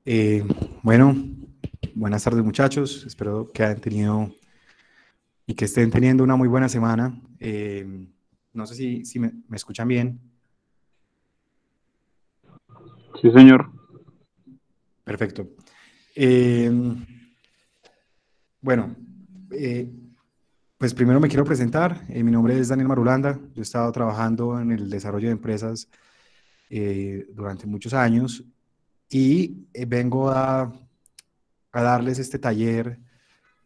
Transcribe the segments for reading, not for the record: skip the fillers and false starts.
Eh, bueno, buenas tardes muchachos, espero que hayan tenido y que estén teniendo una muy buena semana. No sé si me escuchan bien. Sí, señor. Perfecto. Eh, bueno, eh, pues primero me quiero presentar. Mi nombre es Daniel Marulanda. Yo he estado trabajando en el desarrollo de empresas durante muchos años y vengo a darles este taller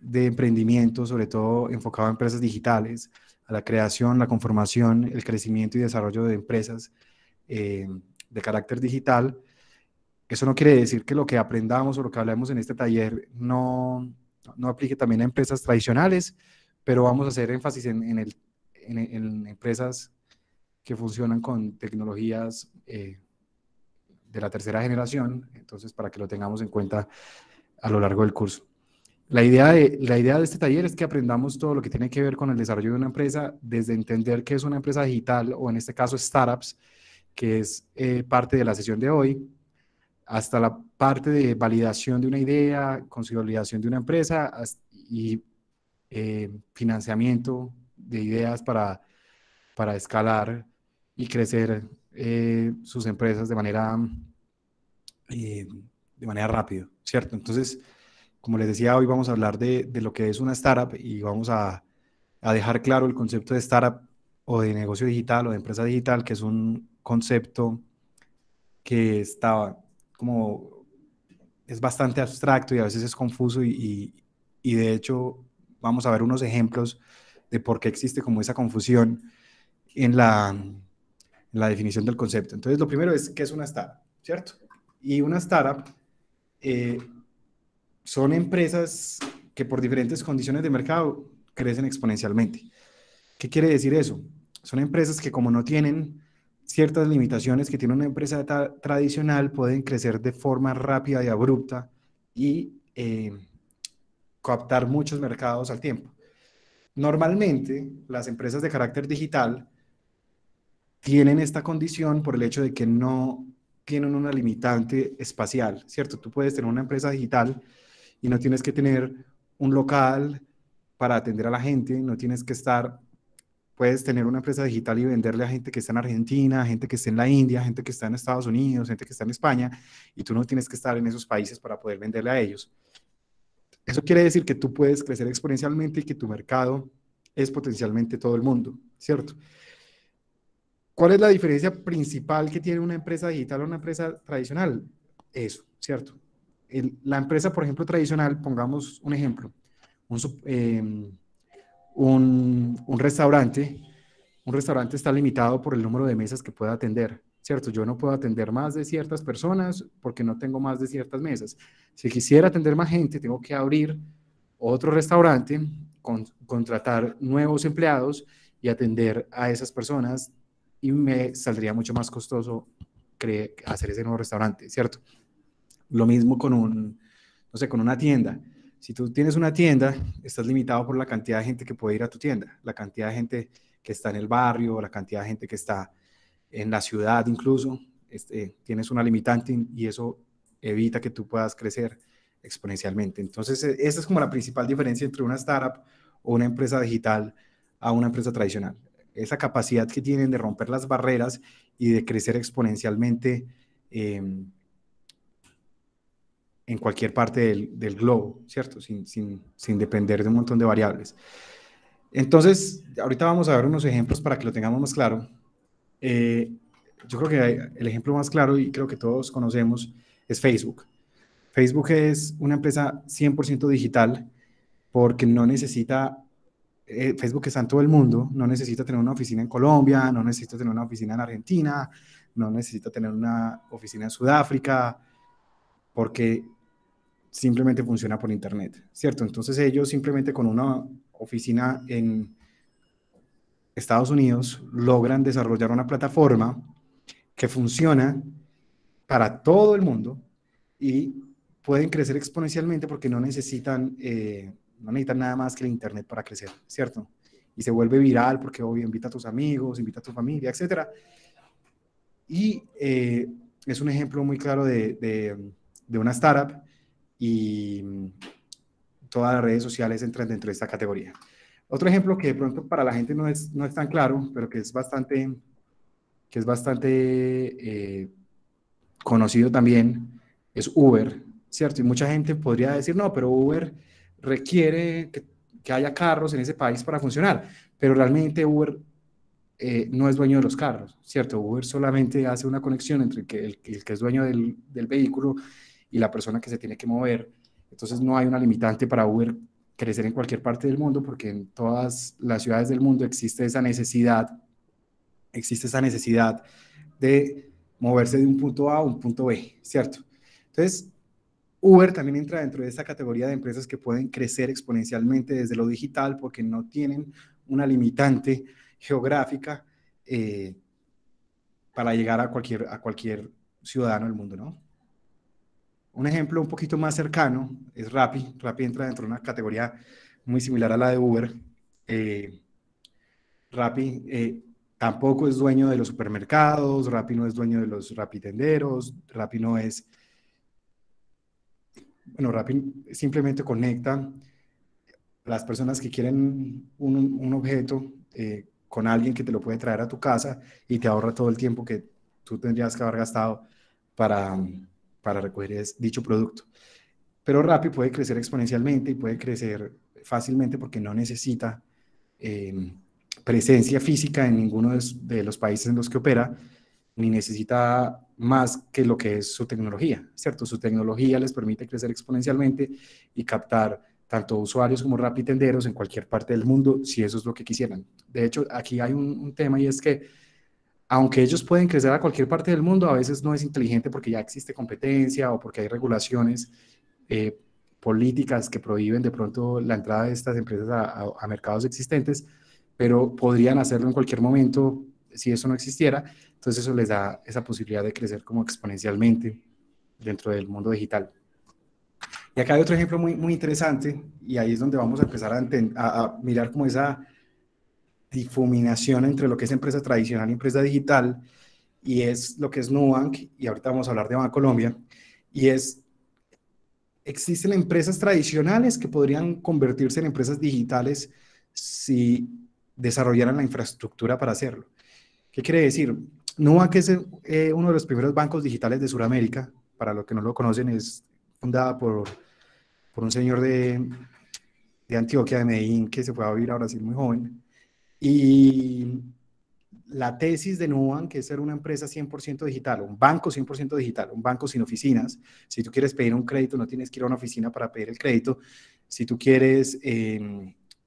de emprendimiento, sobre todo enfocado a empresas digitales, a la creación, la conformación, el crecimiento y desarrollo de empresas eh, de carácter digital. Eso no quiere decir que lo que aprendamos o lo que hablemos en este taller no aplique también a empresas tradicionales, pero vamos a hacer énfasis en empresas que funcionan con tecnologías de la tercera generación, entonces para que lo tengamos en cuenta a lo largo del curso. La idea de este taller es que aprendamos todo lo que tiene que ver con el desarrollo de una empresa, desde entender qué es una empresa digital o en este caso startups, que es parte de la sesión de hoy, hasta la parte de validación de una idea, consolidación de una empresa y financiamiento de ideas para escalar y crecer sus empresas eh, de manera rápida, ¿cierto? Entonces, como les decía, hoy vamos a hablar de lo que es una startup y vamos a dejar claro el concepto de startup o de negocio digital o de empresa digital, que es un concepto que está como, es bastante abstracto y a veces es confuso y de hecho vamos a ver unos ejemplos de por qué existe como esa confusión en la definición del concepto. Entonces, lo primero es, ¿qué es una startup? ¿Cierto? Y una startup eh, son empresas que por diferentes condiciones de mercado crecen exponencialmente. ¿Qué quiere decir eso? Son empresas que como no tienen ciertas limitaciones que tiene una empresa tradicional, pueden crecer de forma rápida y abrupta y captar muchos mercados al tiempo. Normalmente, las empresas de carácter digital tienen esta condición por el hecho de que no tienen una limitante espacial, ¿cierto? Tú puedes tener una empresa digital y no tienes que tener un local para atender a la gente, no tienes que estar, puedes tener una empresa digital y venderle a gente que está en Argentina, gente que está en la India, gente que está en Estados Unidos, gente que está en España, y tú no tienes que estar en esos países para poder venderle a ellos. Eso quiere decir que tú puedes crecer exponencialmente y que tu mercado es potencialmente todo el mundo, ¿cierto? ¿Cuál es la diferencia principal que tiene una empresa digital o una empresa tradicional? Eso, ¿cierto? La empresa, por ejemplo, tradicional, pongamos un ejemplo, un, un restaurante está limitado por el número de mesas que pueda atender, ¿cierto? Yo no puedo atender más de ciertas personas porque no tengo más de ciertas mesas. Si quisiera atender más gente, tengo que abrir otro restaurante, contratar nuevos empleados y atender a esas personas y me saldría mucho más costoso hacer ese nuevo restaurante, ¿cierto? Lo mismo no sé, con una tienda. Si tú tienes una tienda, estás limitado por la cantidad de gente que puede ir a tu tienda, la cantidad de gente que está en el barrio, la cantidad de gente que está en la ciudad incluso. Tienes una limitante y eso evita que tú puedas crecer exponencialmente. Entonces, esa es como la principal diferencia entre una startup o una empresa digital a una empresa tradicional. Esa capacidad que tienen de romper las barreras y de crecer exponencialmente en cualquier parte del globo, ¿cierto? Sin depender de un montón de variables. Entonces, ahorita vamos a ver unos ejemplos para que lo tengamos más claro. Eh, yo creo que el ejemplo más claro, y creo que todos conocemos, es Facebook. Facebook es una empresa 100% digital porque no necesita, Facebook está en todo el mundo, no necesita tener una oficina en Colombia, no necesita tener una oficina en Argentina, no necesita tener una oficina en Sudáfrica, porque simplemente funciona por Internet, ¿cierto? Entonces ellos simplemente con una oficina en Estados Unidos logran desarrollar una plataforma que funciona para todo el mundo y pueden crecer exponencialmente porque no necesitan nada más que el Internet para crecer, ¿cierto? Y se vuelve viral porque obvio invita a tus amigos, invita a tu familia, etcétera. Y es un ejemplo muy claro de una startup y todas las redes sociales entran dentro de esta categoría. Otro ejemplo que de pronto para la gente no es tan claro, pero que es bastante conocido también, es Uber, ¿cierto? Y mucha gente podría decir, no, pero Uber requiere que haya carros en ese país para funcionar, pero realmente Uber no es dueño de los carros, ¿cierto? Uber solamente hace una conexión entre el que es dueño del vehículo y la persona que se tiene que mover. Entonces no hay una limitante para Uber crecer en cualquier parte del mundo porque en todas las ciudades del mundo existe esa necesidad de moverse de un punto A a un punto B, ¿cierto? Entonces, Uber también entra dentro de esta categoría de empresas que pueden crecer exponencialmente desde lo digital porque no tienen una limitante geográfica eh, para llegar a cualquier ciudadano del mundo, ¿no? Un ejemplo un poquito más cercano es Rappi. Rappi entra dentro de una categoría muy similar a la de Uber. Rappi tampoco es dueño de los supermercados, Rappi no es dueño de los rapitenderos, Rappi no es... Bueno, Rappi simplemente conecta las personas que quieren un objeto con alguien que te lo puede traer a tu casa y te ahorra todo el tiempo que tú tendrías que haber gastado para, para recoger dicho producto. Pero Rappi puede crecer exponencialmente y puede crecer fácilmente porque no necesita presencia física en ninguno de los países en los que opera, ni necesita más que lo que es su tecnología, ¿cierto? Su tecnología les permite crecer exponencialmente y captar tanto usuarios como rapitenderos en cualquier parte del mundo, si eso es lo que quisieran. De hecho, aquí hay un tema y es que, aunque ellos pueden crecer a cualquier parte del mundo, a veces no es inteligente porque ya existe competencia o porque hay regulaciones eh, políticas que prohíben de pronto la entrada de estas empresas a mercados existentes, pero podrían hacerlo en cualquier momento si eso no existiera. Entonces eso les da esa posibilidad de crecer como exponencialmente dentro del mundo digital. Y acá hay otro ejemplo muy interesante, y ahí es donde vamos a empezar a mirar como esa difuminación entre lo que es empresa tradicional y empresa digital, y es lo que es Nubank, y ahorita vamos a hablar de Bancolombia, y existen empresas tradicionales que podrían convertirse en empresas digitales si desarrollaran la infraestructura para hacerlo. ¿Qué quiere decir? Nubank es uno de los primeros bancos digitales de Sudamérica. Para los que no lo conocen, es fundada por un señor de Antioquia, de Medellín, que se fue a vivir a Brasil muy joven. Y la tesis de Nubank, que es ser una empresa 100% digital, un banco 100% digital, un banco sin oficinas. Si tú quieres pedir un crédito, no tienes que ir a una oficina para pedir el crédito. Si tú quieres,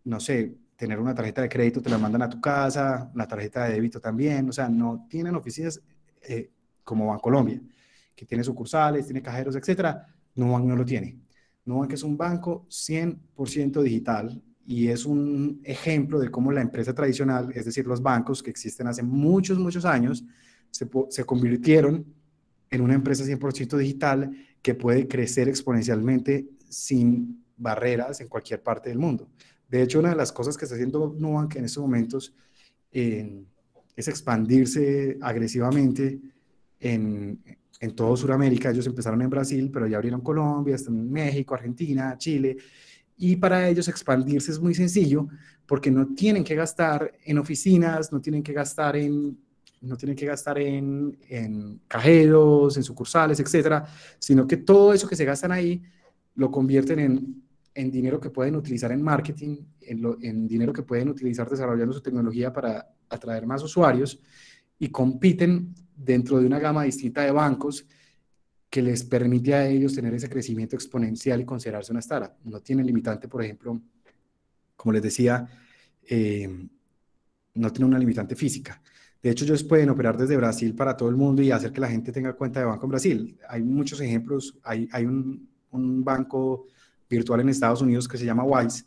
no sé, tener una tarjeta de crédito, te la mandan a tu casa, la tarjeta de débito también. O sea, no tienen oficinas como Bancolombia, que tiene sucursales, tiene cajeros, etcétera. Nubank no lo tiene. Nubank es un banco 100% digital y es un ejemplo de cómo la empresa tradicional, es decir, los bancos que existen hace muchos años, se convirtieron en una empresa 100% digital que puede crecer exponencialmente sin barreras en cualquier parte del mundo. De hecho, una de las cosas que está haciendo Nubank en estos momentos es expandirse agresivamente en todo Sudamérica. Ellos empezaron en Brasil, pero ya abrieron Colombia, están en México, Argentina, Chile, y para ellos expandirse es muy sencillo porque no tienen que gastar en oficinas, no tienen que gastar en cajeros, en sucursales, etcétera, sino que todo eso que se gastan ahí lo convierten en dinero que pueden utilizar en marketing, en dinero que pueden utilizar desarrollando su tecnología para atraer más usuarios y compiten dentro de una gama distinta de bancos que les permite a ellos tener ese crecimiento exponencial y considerarse una startup. No tienen limitante, por ejemplo, como les decía, no tienen una limitante física. De hecho, ellos pueden operar desde Brasil para todo el mundo y hacer que la gente tenga cuenta de banco en Brasil. Hay muchos ejemplos. Hay un banco virtual en Estados Unidos que se llama Wise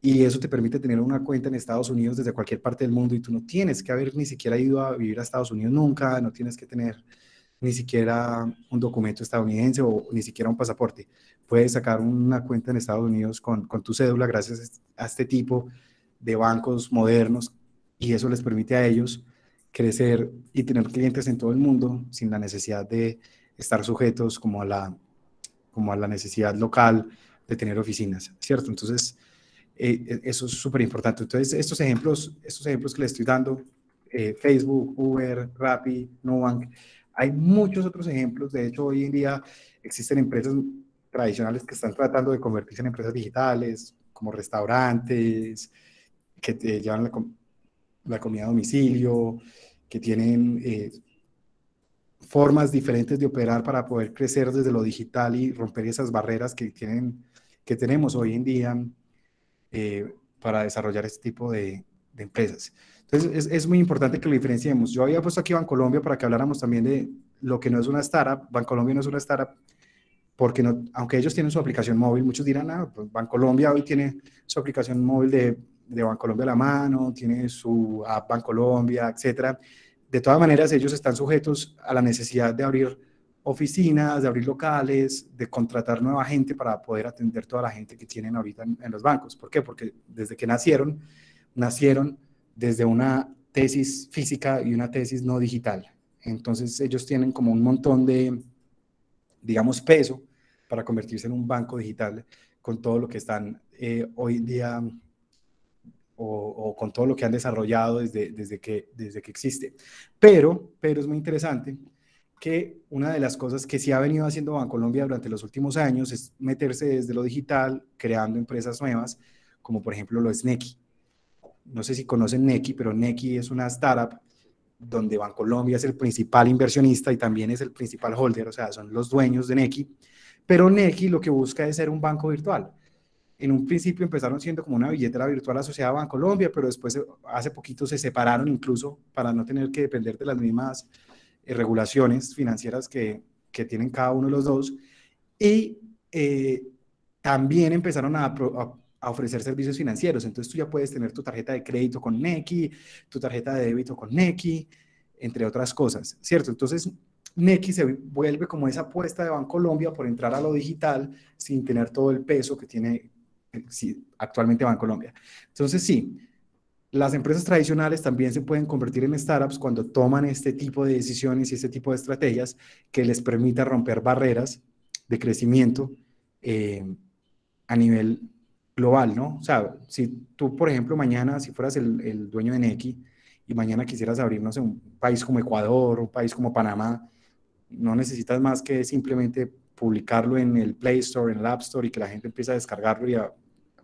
y eso te permite tener una cuenta en Estados Unidos desde cualquier parte del mundo y tú no tienes que haber ni siquiera ido a vivir a Estados Unidos nunca, no tienes que tener ni siquiera un documento estadounidense o ni siquiera un pasaporte. Puedes sacar una cuenta en Estados Unidos con tu cédula gracias a este tipo de bancos modernos y eso les permite a ellos crecer y tener clientes en todo el mundo sin la necesidad de estar sujetos como a como a la necesidad local de tener oficinas, ¿cierto? Entonces, eso es súper importante. Entonces, estos ejemplos que les estoy dando, Facebook, Uber, Rappi, Nubank, hay muchos otros ejemplos. De hecho, hoy en día existen empresas tradicionales que están tratando de convertirse en empresas digitales, como restaurantes, que te llevan la comida a domicilio, que tienen formas diferentes de operar para poder crecer desde lo digital y romper esas barreras que tenemos hoy en día para desarrollar este tipo de empresas. Entonces, es muy importante que lo diferenciemos. Yo había puesto aquí Bancolombia para que habláramos también de lo que no es una startup. Bancolombia no es una startup porque no, aunque ellos tienen su aplicación móvil, muchos dirán, pues Bancolombia hoy tiene su aplicación móvil de Bancolombia a la mano, tiene su app Bancolombia, etcétera. De todas maneras, ellos están sujetos a la necesidad de abrir oficinas, de abrir locales, de contratar nueva gente para poder atender toda la gente que tienen ahorita en los bancos. ¿Por qué? Porque desde que nacieron desde una tesis física y una tesis no digital. Entonces, ellos tienen como un montón de, digamos, peso para convertirse en un banco digital con todo lo que están hoy en día o con todo lo que han desarrollado desde que existe. Pero es muy interesante que una de las cosas que sí ha venido haciendo Bancolombia durante los últimos años es meterse desde lo digital, creando empresas nuevas, como por ejemplo lo es Nequi. No sé si conocen Nequi, pero Nequi es una startup donde Bancolombia es el principal inversionista y también es el principal holder, o sea, son los dueños de Nequi. Pero Nequi lo que busca es ser un banco virtual. En un principio empezaron siendo como una billetera virtual asociada a Bancolombia, pero después hace poquito se separaron incluso para no tener que depender de las mismas regulaciones financieras que tienen cada uno de los dos. Y también empezaron a ofrecer servicios financieros. Entonces tú ya puedes tener tu tarjeta de crédito con Nequi, tu tarjeta de débito con Nequi, entre otras cosas, ¿cierto? Entonces Nequi se vuelve como esa apuesta de Bancolombia por entrar a lo digital sin tener todo el peso que tiene actualmente Bancolombia. Entonces sí, las empresas tradicionales también se pueden convertir en startups cuando toman este tipo de decisiones y este tipo de estrategias que les permita romper barreras de crecimiento a nivel global, ¿no? O sea, si tú, por ejemplo, mañana, si fueras el dueño de Nequi y mañana quisieras abrirnos en un país como Ecuador, un país como Panamá, no necesitas más que simplemente publicarlo en el Play Store, en el App Store y que la gente empiece a descargarlo y a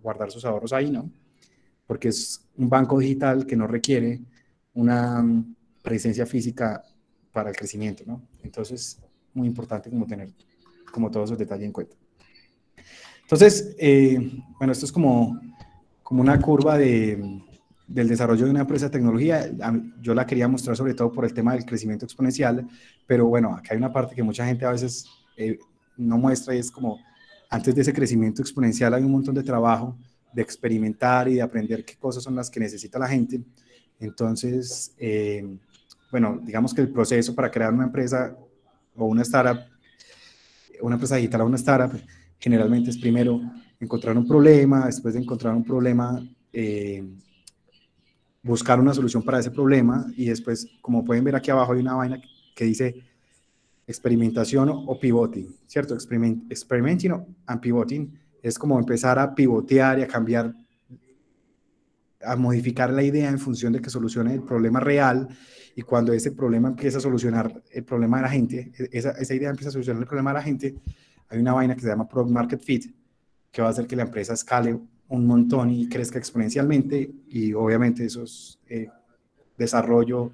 guardar sus ahorros ahí, ¿no? Porque es un banco digital que no requiere una presencia física para el crecimiento, ¿no? Entonces, muy importante como tener como todos esos detalles en cuenta. Entonces, bueno, esto es como una curva del desarrollo de una empresa de tecnología. Yo la quería mostrar sobre todo por el tema del crecimiento exponencial, pero bueno, acá hay una parte que mucha gente a veces no muestra y es como, antes de ese crecimiento exponencial hay un montón de trabajo de experimentar y de aprender qué cosas son las que necesita la gente. Entonces, bueno, digamos que el proceso para crear una empresa o una startup, una empresa digital o una startup, generalmente es primero encontrar un problema, después de encontrar un problema, buscar una solución para ese problema y después, como pueden ver aquí abajo hay una vaina que dice experimentación o pivoting, ¿cierto? Experimenting and pivoting es como empezar a pivotear y a cambiar, a modificar la idea en función de que solucione el problema real, y cuando ese problema empieza a solucionar el problema de la gente, esa idea empieza a solucionar el problema de la gente, hay una vaina que se llama Product Market Fit, que va a hacer que la empresa escale un montón y crezca exponencialmente, y obviamente eso es desarrollo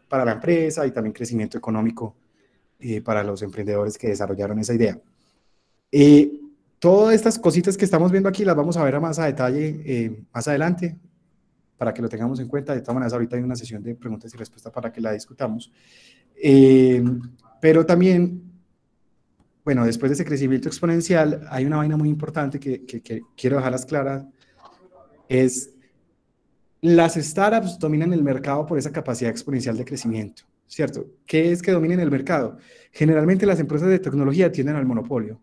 para la empresa y también crecimiento económico para los emprendedores que desarrollaron esa idea. Todas estas cositas que estamos viendo aquí las vamos a ver más a detalle más adelante, para que lo tengamos en cuenta. De todas maneras, ahorita hay una sesión de preguntas y respuestas para que la discutamos. Pero también, bueno, después de ese crecimiento exponencial, hay una vaina muy importante que quiero dejarlas claras, es las startups dominan el mercado por esa capacidad exponencial de crecimiento, ¿cierto? ¿Qué es que dominen el mercado? Generalmente las empresas de tecnología tienden al monopolio.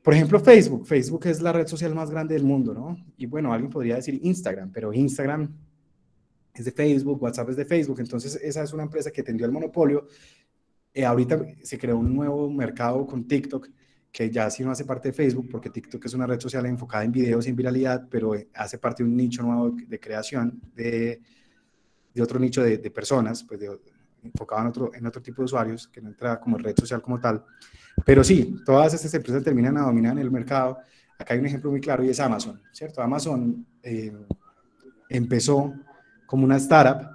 Por ejemplo, Facebook es la red social más grande del mundo, ¿no? Y bueno, alguien podría decir Instagram, pero Instagram es de Facebook, WhatsApp es de Facebook, entonces esa es una empresa que tendió al monopolio. Ahorita se creó un nuevo mercado con TikTok, que ya sí no hace parte de Facebook, porque TikTok es una red social enfocada en videos y en viralidad, pero hace parte de un nicho nuevo de creación de otro nicho de personas, pues enfocado en otro tipo de usuarios, que no entra como red social como tal. Pero sí, todas estas empresas terminan a dominar en el mercado. Acá hay un ejemplo muy claro y es Amazon, ¿cierto? Amazon empezó como una startup,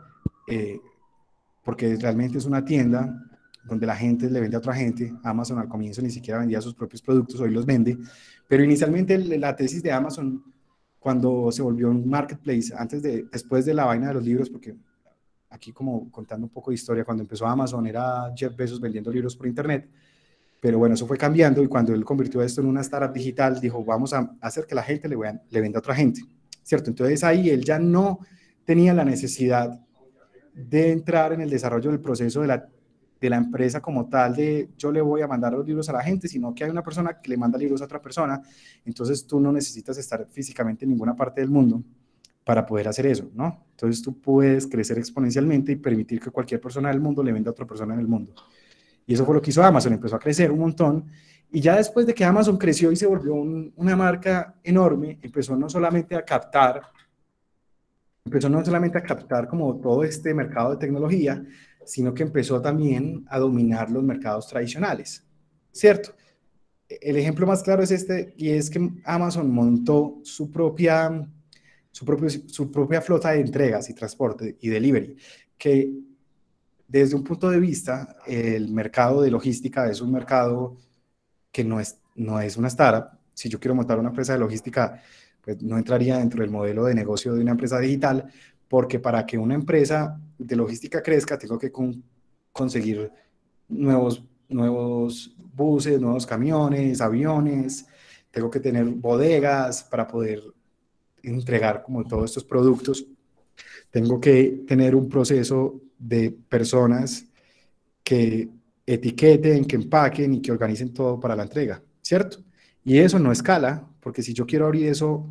porque realmente es una tienda donde la gente le vende a otra gente. Amazon al comienzo ni siquiera vendía sus propios productos, hoy los vende. Pero inicialmente la tesis de Amazon, cuando se volvió un marketplace, después de la vaina de los libros, porque aquí como contando un poco de historia, cuando empezó Amazon era Jeff Bezos vendiendo libros por internet, pero bueno, eso fue cambiando y cuando él convirtió esto en una startup digital, dijo, vamos a hacer que la gente le venda a otra gente, ¿cierto? Entonces ahí él ya no tenía la necesidad de entrar en el desarrollo del proceso de la empresa como tal, de yo le voy a mandar los libros a la gente, sino que hay una persona que le manda libros a otra persona, entonces tú no necesitas estar físicamente en ninguna parte del mundo para poder hacer eso, ¿no? Entonces tú puedes crecer exponencialmente y permitir que cualquier persona del mundo le venda a otra persona en el mundo. Y eso fue lo que hizo Amazon, empezó a crecer un montón, y ya después de que Amazon creció y se volvió una marca enorme, empezó no solamente a captar como todo este mercado de tecnología, sino que empezó también a dominar los mercados tradicionales, ¿cierto? El ejemplo más claro es este, y es que Amazon montó su propia flota de entregas y transporte y delivery, que desde un punto de vista, el mercado de logística es un mercado que no es una startup. Si yo quiero montar una empresa de logística, pues no entraría dentro del modelo de negocio de una empresa digital, porque para que una empresa de logística crezca, tengo que conseguir nuevos buses, nuevos camiones, aviones, tengo que tener bodegas para poder entregar como todos estos productos, tengo que tener un proceso de personas que etiqueten, que empaquen y que organicen todo para la entrega, ¿cierto? Y eso no escala, porque si yo quiero abrir eso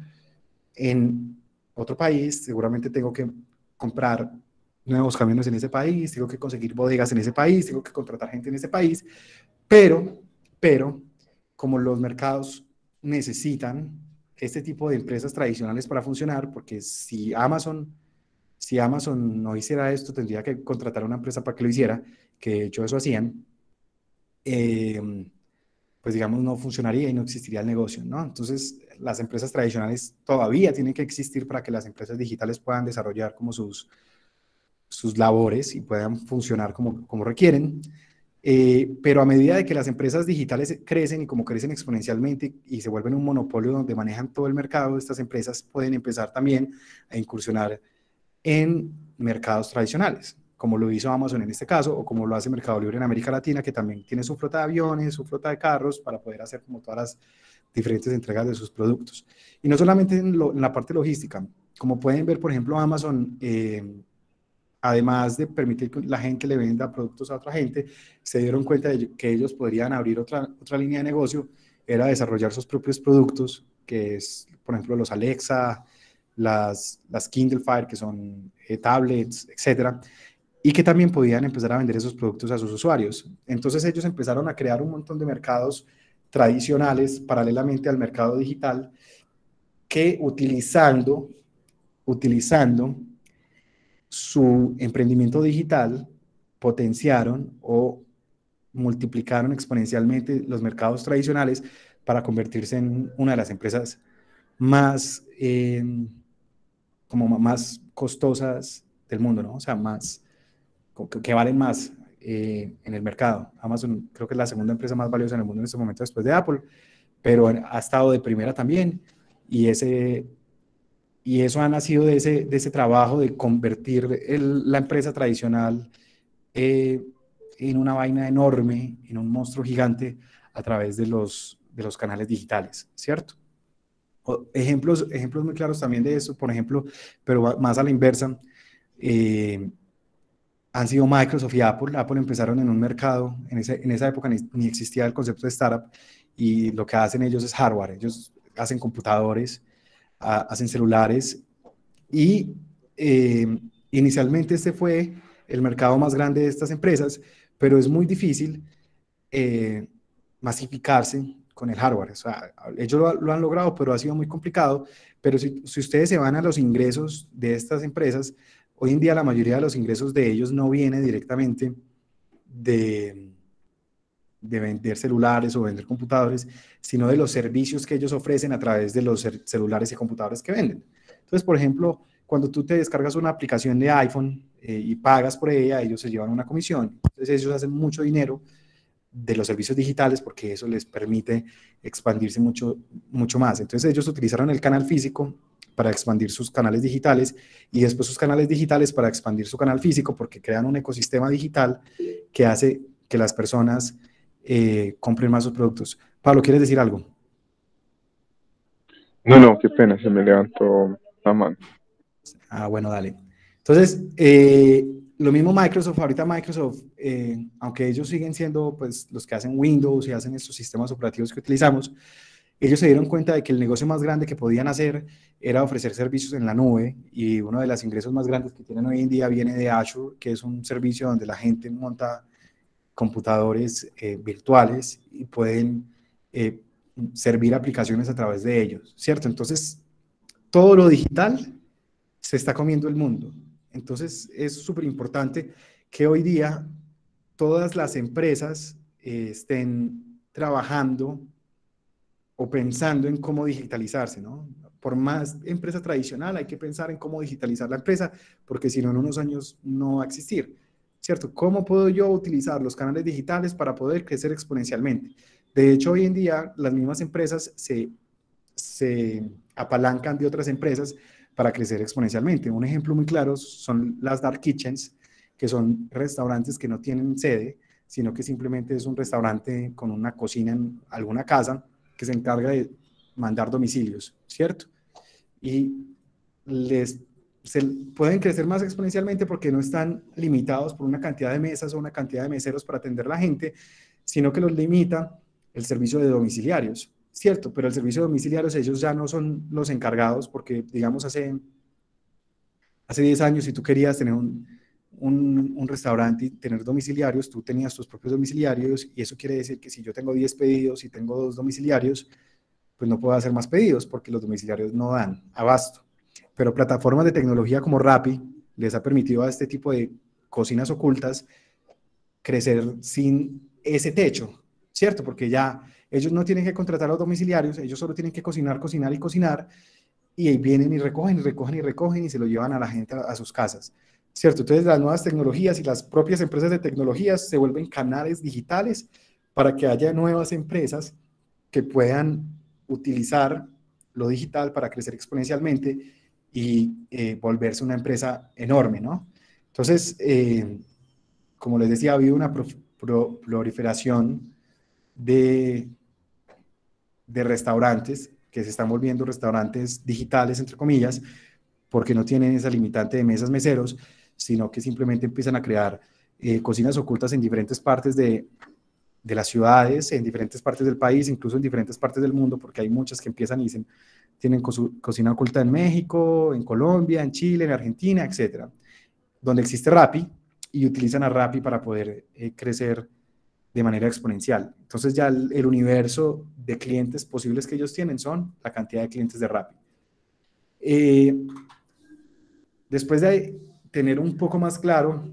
en otro país, seguramente tengo que comprar nuevos camiones en ese país, tengo que conseguir bodegas en ese país, tengo que contratar gente en ese país, pero como los mercados necesitan este tipo de empresas tradicionales para funcionar, porque si Amazon no hiciera esto, tendría que contratar a una empresa para que lo hiciera, que de hecho eso hacían, pues digamos no funcionaría y no existiría el negocio, ¿no? Entonces las empresas tradicionales todavía tienen que existir para que las empresas digitales puedan desarrollar como sus labores y puedan funcionar como requieren. Pero a medida de que las empresas digitales crecen y como crecen exponencialmente y se vuelven un monopolio donde manejan todo el mercado, estas empresas pueden empezar también a incursionar en mercados tradicionales, como lo hizo Amazon en este caso, o como lo hace Mercado Libre en América Latina, que también tiene su flota de aviones, su flota de carros, para poder hacer como todas las diferentes entregas de sus productos. Y no solamente en la parte logística, como pueden ver, por ejemplo, Amazon, además de permitir que la gente le venda productos a otra gente, se dieron cuenta de que ellos podrían abrir otra línea de negocio, era desarrollar sus propios productos, que es, por ejemplo, los Alexa, las Kindle Fire, que son tablets, etcétera, y que también podían empezar a vender esos productos a sus usuarios. Entonces ellos empezaron a crear un montón de mercados tradicionales paralelamente al mercado digital que utilizando su emprendimiento digital potenciaron o multiplicaron exponencialmente los mercados tradicionales para convertirse en una de las empresas más como más costosas del mundo, ¿no? O sea, que valen más en el mercado. Amazon creo que es la segunda empresa más valiosa en el mundo en este momento después de Apple, pero ha estado de primera también y eso ha nacido de ese trabajo de convertir la empresa tradicional eh, en una vaina enorme, en un monstruo gigante a través de los canales digitales, ¿cierto? Ejemplos muy claros también de eso, por ejemplo, pero más a la inversa, eh, han sido Microsoft y Apple. Apple empezaron en un mercado, en esa época ni existía el concepto de startup, y lo que hacen ellos es hardware, ellos hacen computadores, hacen celulares, y inicialmente este fue el mercado más grande de estas empresas, pero es muy difícil eh, masificarse con el hardware. O sea, ellos lo han logrado, pero ha sido muy complicado. Pero si ustedes se van a los ingresos de estas empresas, hoy en día la mayoría de los ingresos de ellos no viene directamente de vender celulares o vender computadores, sino de los servicios que ellos ofrecen a través de los celulares y computadores que venden. Entonces, por ejemplo, cuando tú te descargas una aplicación de iPhone y pagas por ella, ellos se llevan una comisión. Entonces, ellos hacen mucho dinero de los servicios digitales porque eso les permite expandirse mucho, mucho más. Entonces, ellos utilizaron el canal físico para expandir sus canales digitales y después sus canales digitales para expandir su canal físico porque crean un ecosistema digital que hace que las personas compren más sus productos. Pablo, ¿quieres decir algo? No, qué pena, se me levantó la mano. Ah, bueno, dale. Entonces, lo mismo Microsoft, ahorita Microsoft, aunque ellos siguen siendo pues los que hacen Windows y hacen estos sistemas operativos que utilizamos, ellos se dieron cuenta de que el negocio más grande que podían hacer era ofrecer servicios en la nube y uno de los ingresos más grandes que tienen hoy en día viene de Azure, que es un servicio donde la gente monta computadores virtuales y pueden servir aplicaciones a través de ellos, ¿cierto? Entonces, todo lo digital se está comiendo el mundo. Entonces, es súper importante que hoy día todas las empresas estén trabajando o pensando en cómo digitalizarse, ¿no? Por más empresa tradicional, hay que pensar en cómo digitalizar la empresa, porque si no, en unos años no va a existir, ¿cierto? ¿Cómo puedo yo utilizar los canales digitales para poder crecer exponencialmente? De hecho, hoy en día, las mismas empresas se apalancan de otras empresas para crecer exponencialmente. Un ejemplo muy claro son las dark kitchens, que son restaurantes que no tienen sede, sino que simplemente es un restaurante con una cocina en alguna casa que se encarga de mandar domicilios, ¿cierto? Y se pueden crecer más exponencialmente porque no están limitados por una cantidad de mesas o una cantidad de meseros para atender a la gente, sino que los limita el servicio de domiciliarios, ¿cierto? Pero el servicio de domiciliarios ellos ya no son los encargados porque, digamos, hace 10 años, si tú querías tener un restaurante y tener domiciliarios, tú tenías tus propios domiciliarios y eso quiere decir que si yo tengo 10 pedidos y tengo 2 domiciliarios, pues no puedo hacer más pedidos porque los domiciliarios no dan abasto. Pero plataformas de tecnología como Rappi les ha permitido a este tipo de cocinas ocultas crecer sin ese techo, ¿cierto? Porque ya ellos no tienen que contratar a los domiciliarios, ellos solo tienen que cocinar, cocinar y cocinar, y ahí vienen y recogen y recogen y recogen y se lo llevan a la gente a sus casas, ¿cierto? Entonces las nuevas tecnologías y las propias empresas de tecnologías se vuelven canales digitales para que haya nuevas empresas que puedan utilizar lo digital para crecer exponencialmente y volverse una empresa enorme, ¿no? Entonces, como les decía, ha habido una proliferación de, de restaurantes que se están volviendo restaurantes digitales, entre comillas, porque no tienen esa limitante de mesas meseros, sino que simplemente empiezan a crear cocinas ocultas en diferentes partes de las ciudades, en diferentes partes del país, incluso en diferentes partes del mundo, porque hay muchas que empiezan y dicen, tienen cocina oculta en México, en Colombia, en Chile, en Argentina, etcétera, donde existe Rappi y utilizan a Rappi para poder crecer de manera exponencial. Entonces ya el universo de clientes posibles que ellos tienen son la cantidad de clientes de Rappi. Después de tener un poco más claro,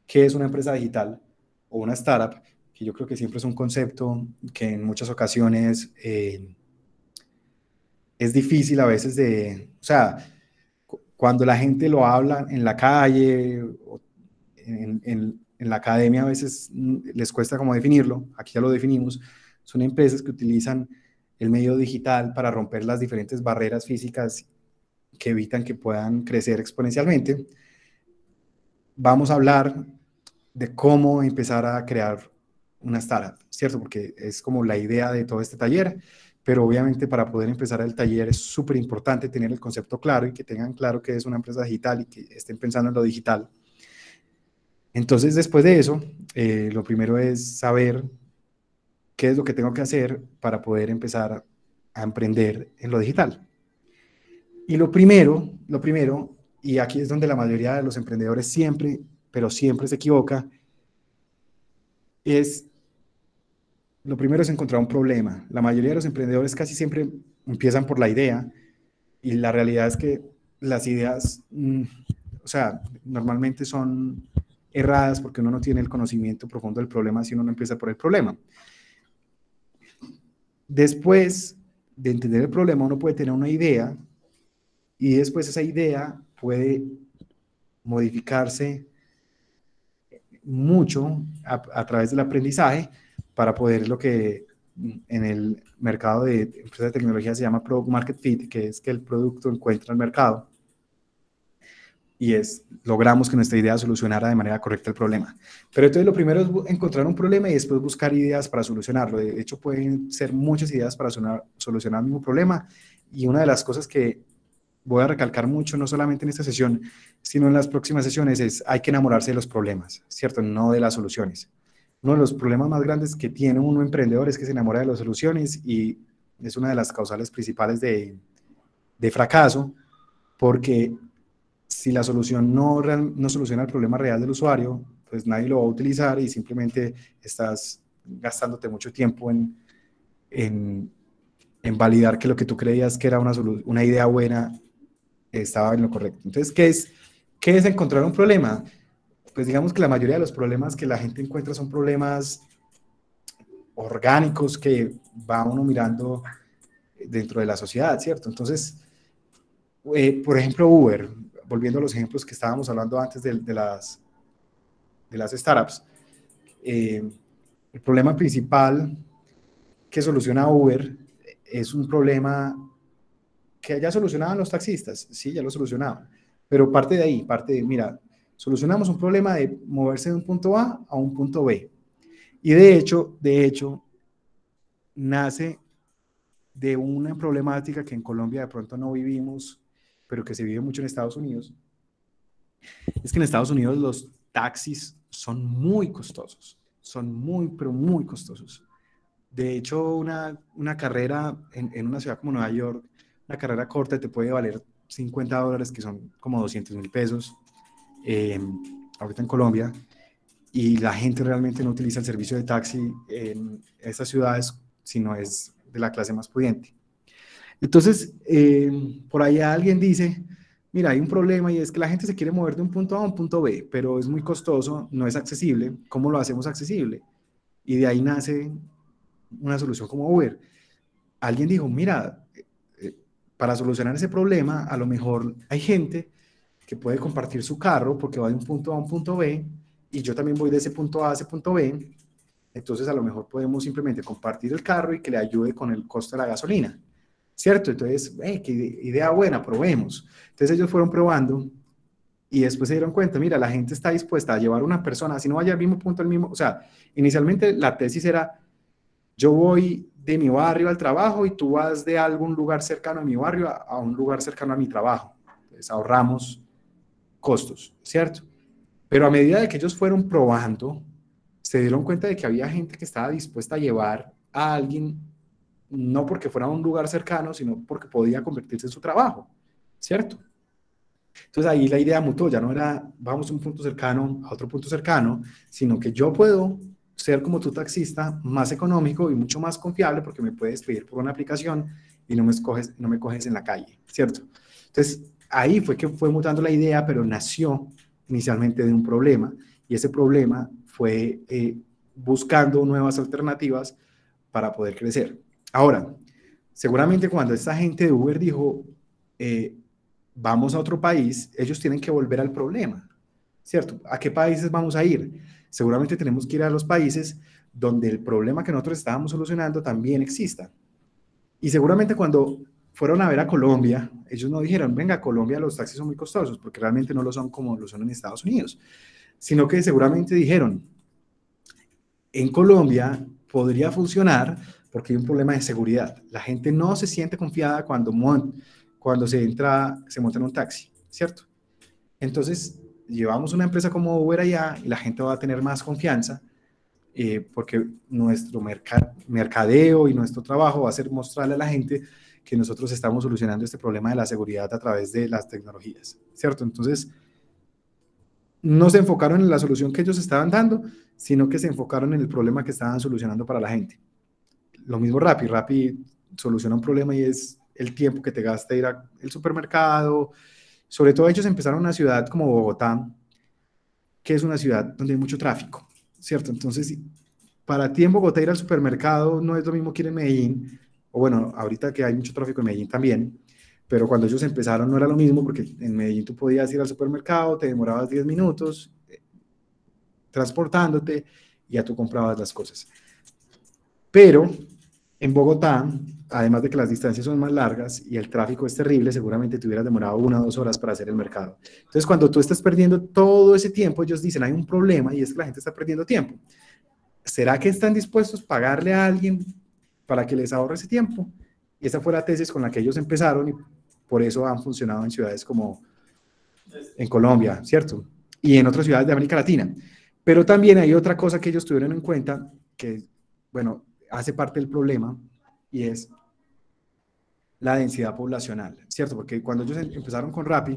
qué es una empresa digital o una startup, que yo creo que siempre es un concepto que en muchas ocasiones es difícil a veces o sea, cuando la gente lo habla en la calle, o en la academia a veces les cuesta como definirlo, aquí ya lo definimos, son empresas que utilizan el medio digital para romper las diferentes barreras físicas que evitan que puedan crecer exponencialmente. Vamos a hablar de cómo empezar a crear una startup, ¿cierto? Porque es como la idea de todo este taller, pero obviamente para poder empezar el taller es súper importante tener el concepto claro y que tengan claro que es una empresa digital y que estén pensando en lo digital. Entonces, después de eso, lo primero es saber qué es lo que tengo que hacer para poder empezar a emprender en lo digital. Y lo primero, y aquí es donde la mayoría de los emprendedores siempre, pero siempre se equivoca, es lo primero es encontrar un problema. La mayoría de los emprendedores casi siempre empiezan por la idea y la realidad es que las ideas, o sea, normalmente son erradas porque uno no tiene el conocimiento profundo del problema si uno no empieza por el problema. Después de entender el problema, uno puede tener una idea y después esa idea puede modificarse mucho a través del aprendizaje para poder lo que en el mercado de empresas de tecnología se llama Product Market Fit, que es que el producto encuentra el mercado y logramos que nuestra idea solucionara de manera correcta el problema. Pero entonces lo primero es encontrar un problema y después buscar ideas para solucionarlo. De hecho, pueden ser muchas ideas para solucionar el mismo problema y una de las cosas que voy a recalcar mucho, no solamente en esta sesión, sino en las próximas sesiones, es hay que enamorarse de los problemas, ¿cierto? No de las soluciones. Uno de los problemas más grandes que tiene un emprendedor es que se enamora de las soluciones y es una de las causales principales de fracaso, porque si la solución no soluciona el problema real del usuario, pues nadie lo va a utilizar y simplemente estás gastándote mucho tiempo en, en validar que lo que tú creías que era una idea buena estaba en lo correcto. Entonces, ¿qué es encontrar un problema? Pues digamos que la mayoría de los problemas que la gente encuentra son problemas orgánicos que va uno mirando dentro de la sociedad, ¿cierto? Entonces, por ejemplo, Uber, volviendo a los ejemplos que estábamos hablando antes de las startups, el problema principal que soluciona Uber es un problema que ya solucionaban los taxistas, sí, ya lo solucionaban, pero parte de ahí, mira, solucionamos un problema de moverse de un punto A un punto B. Y de hecho, nace de una problemática que en Colombia de pronto no vivimos, pero que se vive mucho en Estados Unidos, es que en Estados Unidos los taxis son muy, pero muy costosos. De hecho, una carrera en una ciudad como Nueva York, una carrera corta te puede valer $50, que son como 200.000 pesos, eh, ahorita en Colombia, y la gente realmente no utiliza el servicio de taxi en estas ciudades, sino es de la clase más pudiente. Entonces, por ahí alguien dice, mira, hay un problema y es que la gente se quiere mover de un punto A un punto B, pero es muy costoso, no es accesible. ¿Cómo lo hacemos accesible? Y de ahí nace una solución como Uber. Alguien dijo, mira, para solucionar ese problema, a lo mejor hay gente que puede compartir su carro porque va de un punto A un punto B y yo también voy de ese punto A a ese punto B. Entonces, a lo mejor podemos simplemente compartir el carro y que le ayude con el costo de la gasolina. ¿Cierto? Entonces, qué idea buena, probemos. Entonces ellos fueron probando y después se dieron cuenta, mira, la gente está dispuesta a llevar una persona, así no vaya al mismo punto, al mismo, o sea, inicialmente la tesis era, yo voy de mi barrio al trabajo y tú vas de algún lugar cercano a mi barrio a un lugar cercano a mi trabajo. Entonces ahorramos costos, ¿cierto? Pero a medida de que ellos fueron probando, se dieron cuenta de que había gente que estaba dispuesta a llevar a alguien no porque fuera a un lugar cercano, sino porque podía convertirse en su trabajo, ¿cierto? Entonces ahí la idea mutó, ya no era vamos de un punto cercano a otro punto cercano, sino que yo puedo ser como tu taxista más económico y mucho más confiable porque me puedes pedir por una aplicación y no me coges en la calle, ¿cierto? Entonces ahí fue que fue mutando la idea, pero nació inicialmente de un problema y ese problema fue buscando nuevas alternativas para poder crecer. Ahora, seguramente cuando esta gente de Uber dijo, vamos a otro país, ellos tienen que volver al problema, ¿cierto? ¿A qué países vamos a ir? Seguramente tenemos que ir a los países donde el problema que nosotros estábamos solucionando también exista. Y seguramente cuando fueron a ver a Colombia, ellos no dijeron, venga, Colombia los taxis son muy costosos, porque realmente no lo son como lo son en Estados Unidos, sino que seguramente dijeron, en Colombia podría funcionar porque hay un problema de seguridad. La gente no se siente confiada cuando se monta en un taxi, ¿cierto? Entonces, llevamos una empresa como Uber allá y la gente va a tener más confianza porque nuestro mercadeo y nuestro trabajo va a ser mostrarle a la gente que nosotros estamos solucionando este problema de la seguridad a través de las tecnologías, ¿cierto? Entonces, no se enfocaron en la solución que ellos estaban dando, sino que se enfocaron en el problema que estaban solucionando para la gente. lo mismo Rappi. Rappi soluciona un problema y es el tiempo que te gasta ir al supermercado. Sobre todo ellos empezaron en una ciudad como Bogotá, que es una ciudad donde hay mucho tráfico, ¿cierto? Entonces, para ti en Bogotá ir al supermercado no es lo mismo que ir en Medellín, o bueno, ahorita que hay mucho tráfico en Medellín también, pero cuando ellos empezaron no era lo mismo porque en Medellín tú podías ir al supermercado, te demorabas 10 minutos transportándote y ya tú comprabas las cosas. Pero en Bogotá, además de que las distancias son más largas y el tráfico es terrible, seguramente te hubieras demorado 1 o 2 horas para hacer el mercado. Entonces, cuando tú estás perdiendo todo ese tiempo, ellos dicen, hay un problema y es que la gente está perdiendo tiempo. ¿Será que están dispuestos a pagarle a alguien para que les ahorre ese tiempo? Y esa fue la tesis con la que ellos empezaron y por eso han funcionado en ciudades como en Colombia, ¿cierto? Y en otras ciudades de América Latina. Pero también hay otra cosa que ellos tuvieron en cuenta que, bueno, hace parte del problema y es la densidad poblacional, ¿cierto? Porque cuando ellos empezaron con Rappi,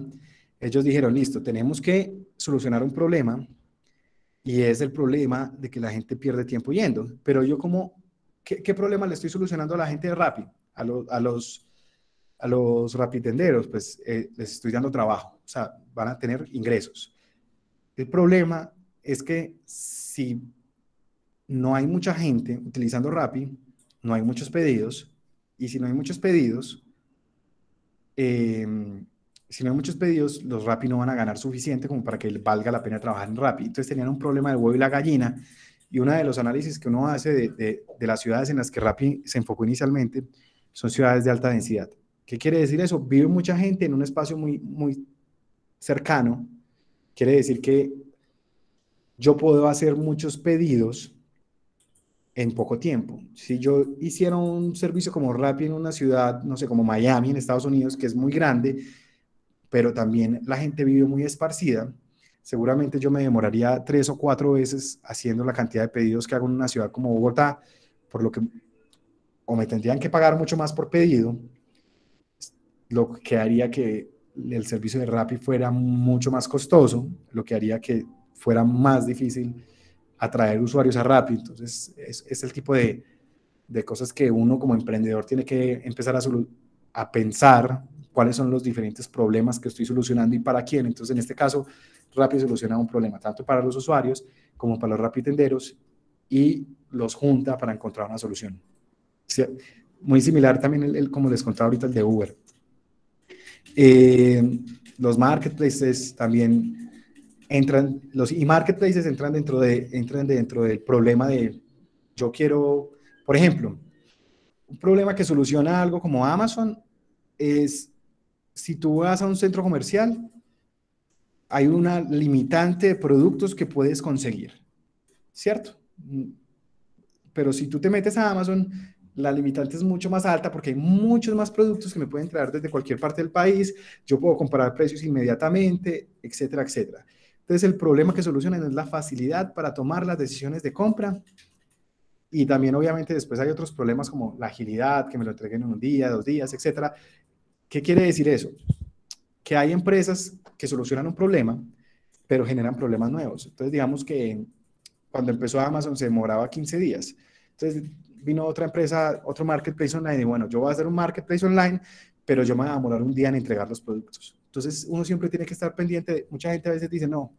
ellos dijeron, listo, tenemos que solucionar un problema y es el problema de que la gente pierde tiempo yendo. Pero yo como, ¿qué problema le estoy solucionando a la gente de Rappi? A los rapitenderos, pues les estoy dando trabajo, o sea, van a tener ingresos. El problema es que si no hay mucha gente utilizando Rappi, no hay muchos pedidos, y si no hay muchos pedidos, los Rappi no van a ganar suficiente como para que les valga la pena trabajar en Rappi. Entonces tenían un problema del huevo y la gallina, y uno de los análisis que uno hace de las ciudades en las que Rappi se enfocó inicialmente son ciudades de alta densidad. ¿Qué quiere decir eso? Vive mucha gente en un espacio muy, muy cercano. Quiere decir que yo puedo hacer muchos pedidos en poco tiempo. Si yo hiciera un servicio como Rappi en una ciudad, no sé, como Miami en Estados Unidos, que es muy grande, pero también la gente vive muy esparcida, seguramente yo me demoraría 3 o 4 veces haciendo la cantidad de pedidos que hago en una ciudad como Bogotá, por lo que o me tendrían que pagar mucho más por pedido, lo que haría que el servicio de Rappi fuera mucho más costoso, lo que haría que fuera más difícil atraer usuarios a Rappi. Entonces, es el tipo de cosas que uno como emprendedor tiene que empezar a pensar cuáles son los diferentes problemas que estoy solucionando y para quién. Entonces, en este caso, Rappi soluciona un problema tanto para los usuarios como para los rapitenderos y los junta para encontrar una solución. Sí, muy similar también, como les contaba ahorita, el de Uber. Los marketplaces también entran, los e-marketplaces entran dentro del problema de yo quiero, por ejemplo, un problema que soluciona algo como Amazon es si tú vas a un centro comercial, hay una limitante de productos que puedes conseguir, ¿cierto? Pero si tú te metes a Amazon, la limitante es mucho más alta porque hay muchos más productos que me pueden traer desde cualquier parte del país, yo puedo comparar precios inmediatamente, etcétera, etcétera. Entonces, el problema que solucionan es la facilidad para tomar las decisiones de compra y también, obviamente, después hay otros problemas como la agilidad, que me lo entreguen en un día, 2 días, etcétera. ¿Qué quiere decir eso? Que hay empresas que solucionan un problema, pero generan problemas nuevos. Entonces, digamos que cuando empezó Amazon se demoraba 15 días. Entonces, vino otra empresa, otro marketplace online, y bueno, yo voy a hacer un marketplace online, pero yo me voy a demorar un día en entregar los productos. Entonces, uno siempre tiene que estar pendiente. Mucha gente a veces dice, no,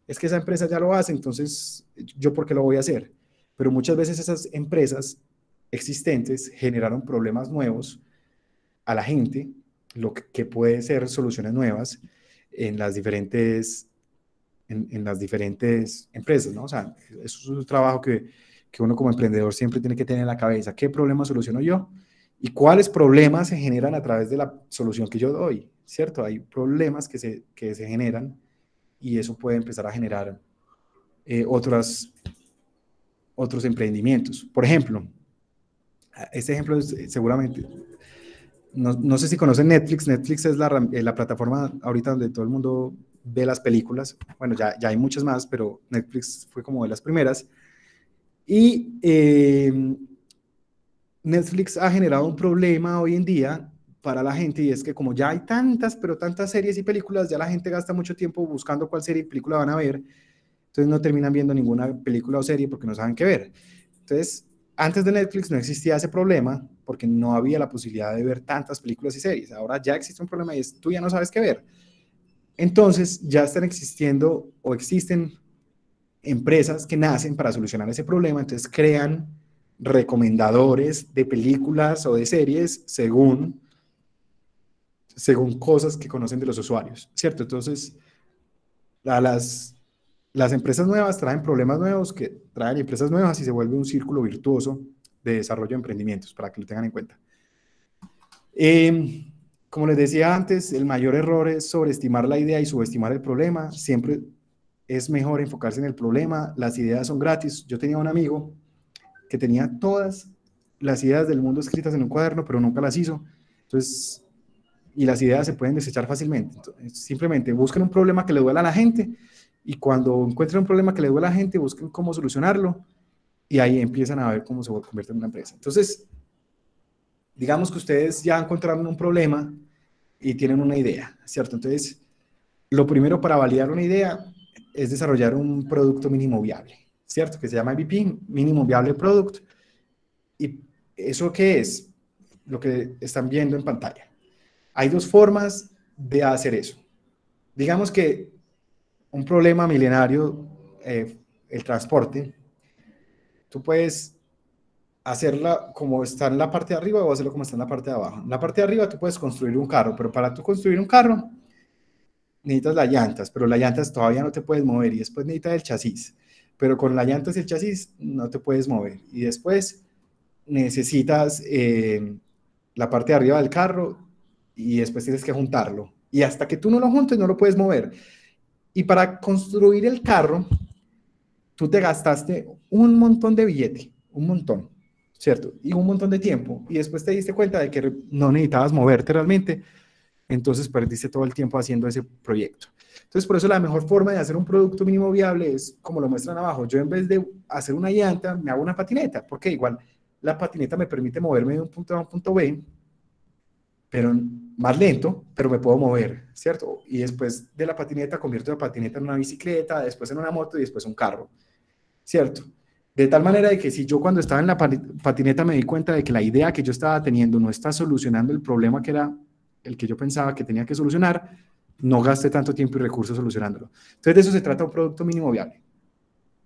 es que esa empresa ya lo hace, entonces, ¿yo por qué lo voy a hacer? Pero muchas veces esas empresas existentes generaron problemas nuevos a la gente, lo que puede ser soluciones nuevas en las diferentes, en las diferentes empresas, ¿no? O sea, eso es un trabajo que uno como emprendedor siempre tiene que tener en la cabeza. ¿Qué problema soluciono yo? ¿Y cuáles problemas se generan a través de la solución que yo doy? ¿Cierto? Hay problemas que se generan y eso puede empezar a generar otros emprendimientos. Por ejemplo, este ejemplo es seguramente, no sé si conocen Netflix. Netflix es la plataforma ahorita donde todo el mundo ve las películas. Bueno, ya hay muchas más, pero Netflix fue como de las primeras. Y Netflix ha generado un problema hoy en día para la gente y es que como ya hay tantas, pero tantas series y películas, ya la gente gasta mucho tiempo buscando cuál serie y película van a ver. Entonces no terminan viendo ninguna película o serie porque no saben qué ver. Entonces antes de Netflix no existía ese problema porque no había la posibilidad de ver tantas películas y series. Ahora ya existe un problema y es tú ya no sabes qué ver. Entonces ya están existiendo o existen empresas que nacen para solucionar ese problema, entonces crean recomendadores de películas o de series según cosas que conocen de los usuarios, ¿cierto? Entonces, las empresas nuevas traen problemas nuevos que traen empresas nuevas y se vuelve un círculo virtuoso de desarrollo de emprendimientos, para que lo tengan en cuenta. Como les decía antes, el mayor error es sobreestimar la idea y subestimar el problema. Siempre es mejor enfocarse en el problema. Las ideas son gratis. Yo tenía un amigo que tenía todas las ideas del mundo escritas en un cuaderno, pero nunca las hizo. Entonces, y las ideas se pueden desechar fácilmente. Entonces, simplemente busquen un problema que le duela a la gente y cuando encuentren un problema que le duela a la gente, busquen cómo solucionarlo y ahí empiezan a ver cómo se convierte en una empresa. Entonces, digamos que ustedes ya encontraron un problema y tienen una idea, ¿cierto? Entonces, lo primero para validar una idea es desarrollar un producto mínimo viable, ¿cierto? Que se llama MVP, Mínimo Viable Product. ¿Y eso qué es? Lo que están viendo en pantalla. Hay dos formas de hacer eso. Digamos que un problema milenario, el transporte, tú puedes hacerla como está en la parte de arriba o hacerlo como está en la parte de abajo. En la parte de arriba tú puedes construir un carro, pero para tú construir un carro necesitas las llantas, pero las llantas todavía no te puedes mover y después necesitas el chasis, pero con las llantas y el chasis no te puedes mover y después necesitas la parte de arriba del carro y después tienes que juntarlo y hasta que tú no lo juntes no lo puedes mover. Y para construir el carro, tú te gastaste un montón de billete, un montón, ¿cierto? Y un montón de tiempo. Y después te diste cuenta de que no necesitabas moverte realmente, entonces perdiste todo el tiempo haciendo ese proyecto. Entonces, por eso la mejor forma de hacer un producto mínimo viable es como lo muestran abajo. Yo en vez de hacer una llanta, me hago una patineta, porque igual la patineta me permite moverme de un punto A a un punto B, pero más lento, pero me puedo mover, ¿cierto? Y después de la patineta convierto la patineta en una bicicleta, después en una moto y después un carro, ¿cierto? De tal manera de que si yo cuando estaba en la patineta me di cuenta de que la idea que yo estaba teniendo no está solucionando el problema que era el que yo pensaba que tenía que solucionar, no gasté tanto tiempo y recursos solucionándolo. Entonces de eso se trata un producto mínimo viable.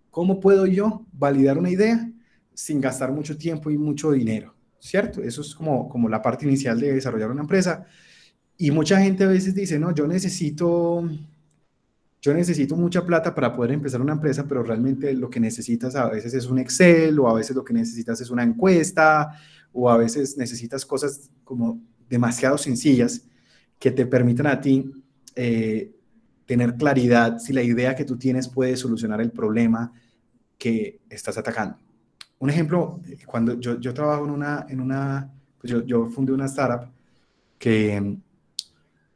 ¿Cómo puedo yo validar una idea sin gastar mucho tiempo y mucho dinero? ¿Cierto? Eso es como la parte inicial de desarrollar una empresa. Y mucha gente a veces dice, no, yo necesito mucha plata para poder empezar una empresa, pero realmente lo que necesitas a veces es un Excel, o a veces lo que necesitas es una encuesta, o a veces necesitas cosas como demasiado sencillas que te permitan a ti tener claridad si la idea que tú tienes puede solucionar el problema que estás atacando. Un ejemplo, cuando yo trabajo pues yo fundé una startup que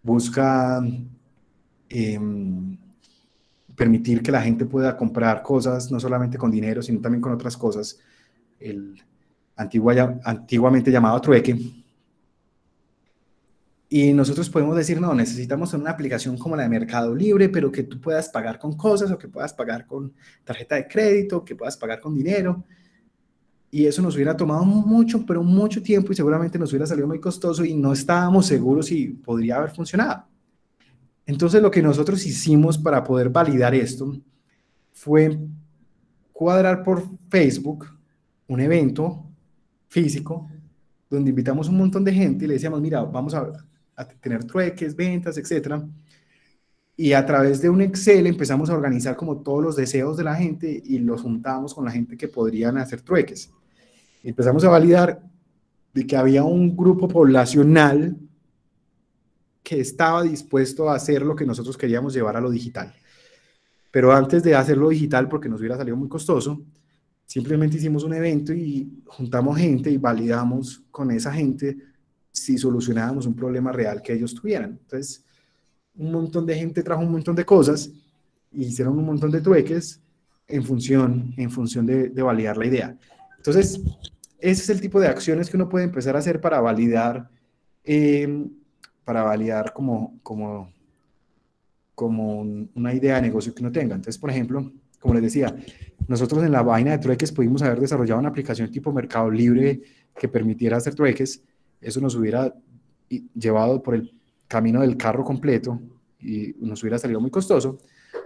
busca permitir que la gente pueda comprar cosas no solamente con dinero, sino también con otras cosas, el antiguamente llamado trueque. Y nosotros podemos decir, no, necesitamos una aplicación como la de Mercado Libre, pero que tú puedas pagar con cosas o que puedas pagar con tarjeta de crédito, que puedas pagar con dinero. Y eso nos hubiera tomado mucho, pero mucho tiempo y seguramente nos hubiera salido muy costoso y no estábamos seguros si podría haber funcionado. Entonces lo que nosotros hicimos para poder validar esto fue cuadrar por Facebook un evento físico donde invitamos un montón de gente y le decíamos, mira, vamos a tener trueques, ventas, etcétera. Y a través de un Excel empezamos a organizar como todos los deseos de la gente y los juntamos con la gente que podrían hacer trueques. Y empezamos a validar de que había un grupo poblacional que estaba dispuesto a hacer lo que nosotros queríamos llevar a lo digital. Pero antes de hacerlo digital, porque nos hubiera salido muy costoso, simplemente hicimos un evento y juntamos gente y validamos con esa gente si solucionábamos un problema real que ellos tuvieran. Entonces, un montón de gente trajo un montón de cosas y hicieron un montón de trueques en función de validar la idea. Entonces, ese es el tipo de acciones que uno puede empezar a hacer eh, para validar como una idea de negocio que uno tenga. Entonces, por ejemplo, como les decía, nosotros en la vaina de trueques pudimos haber desarrollado una aplicación tipo Mercado Libre que permitiera hacer trueques. Eso nos hubiera llevado por el camino del carro completo y nos hubiera salido muy costoso.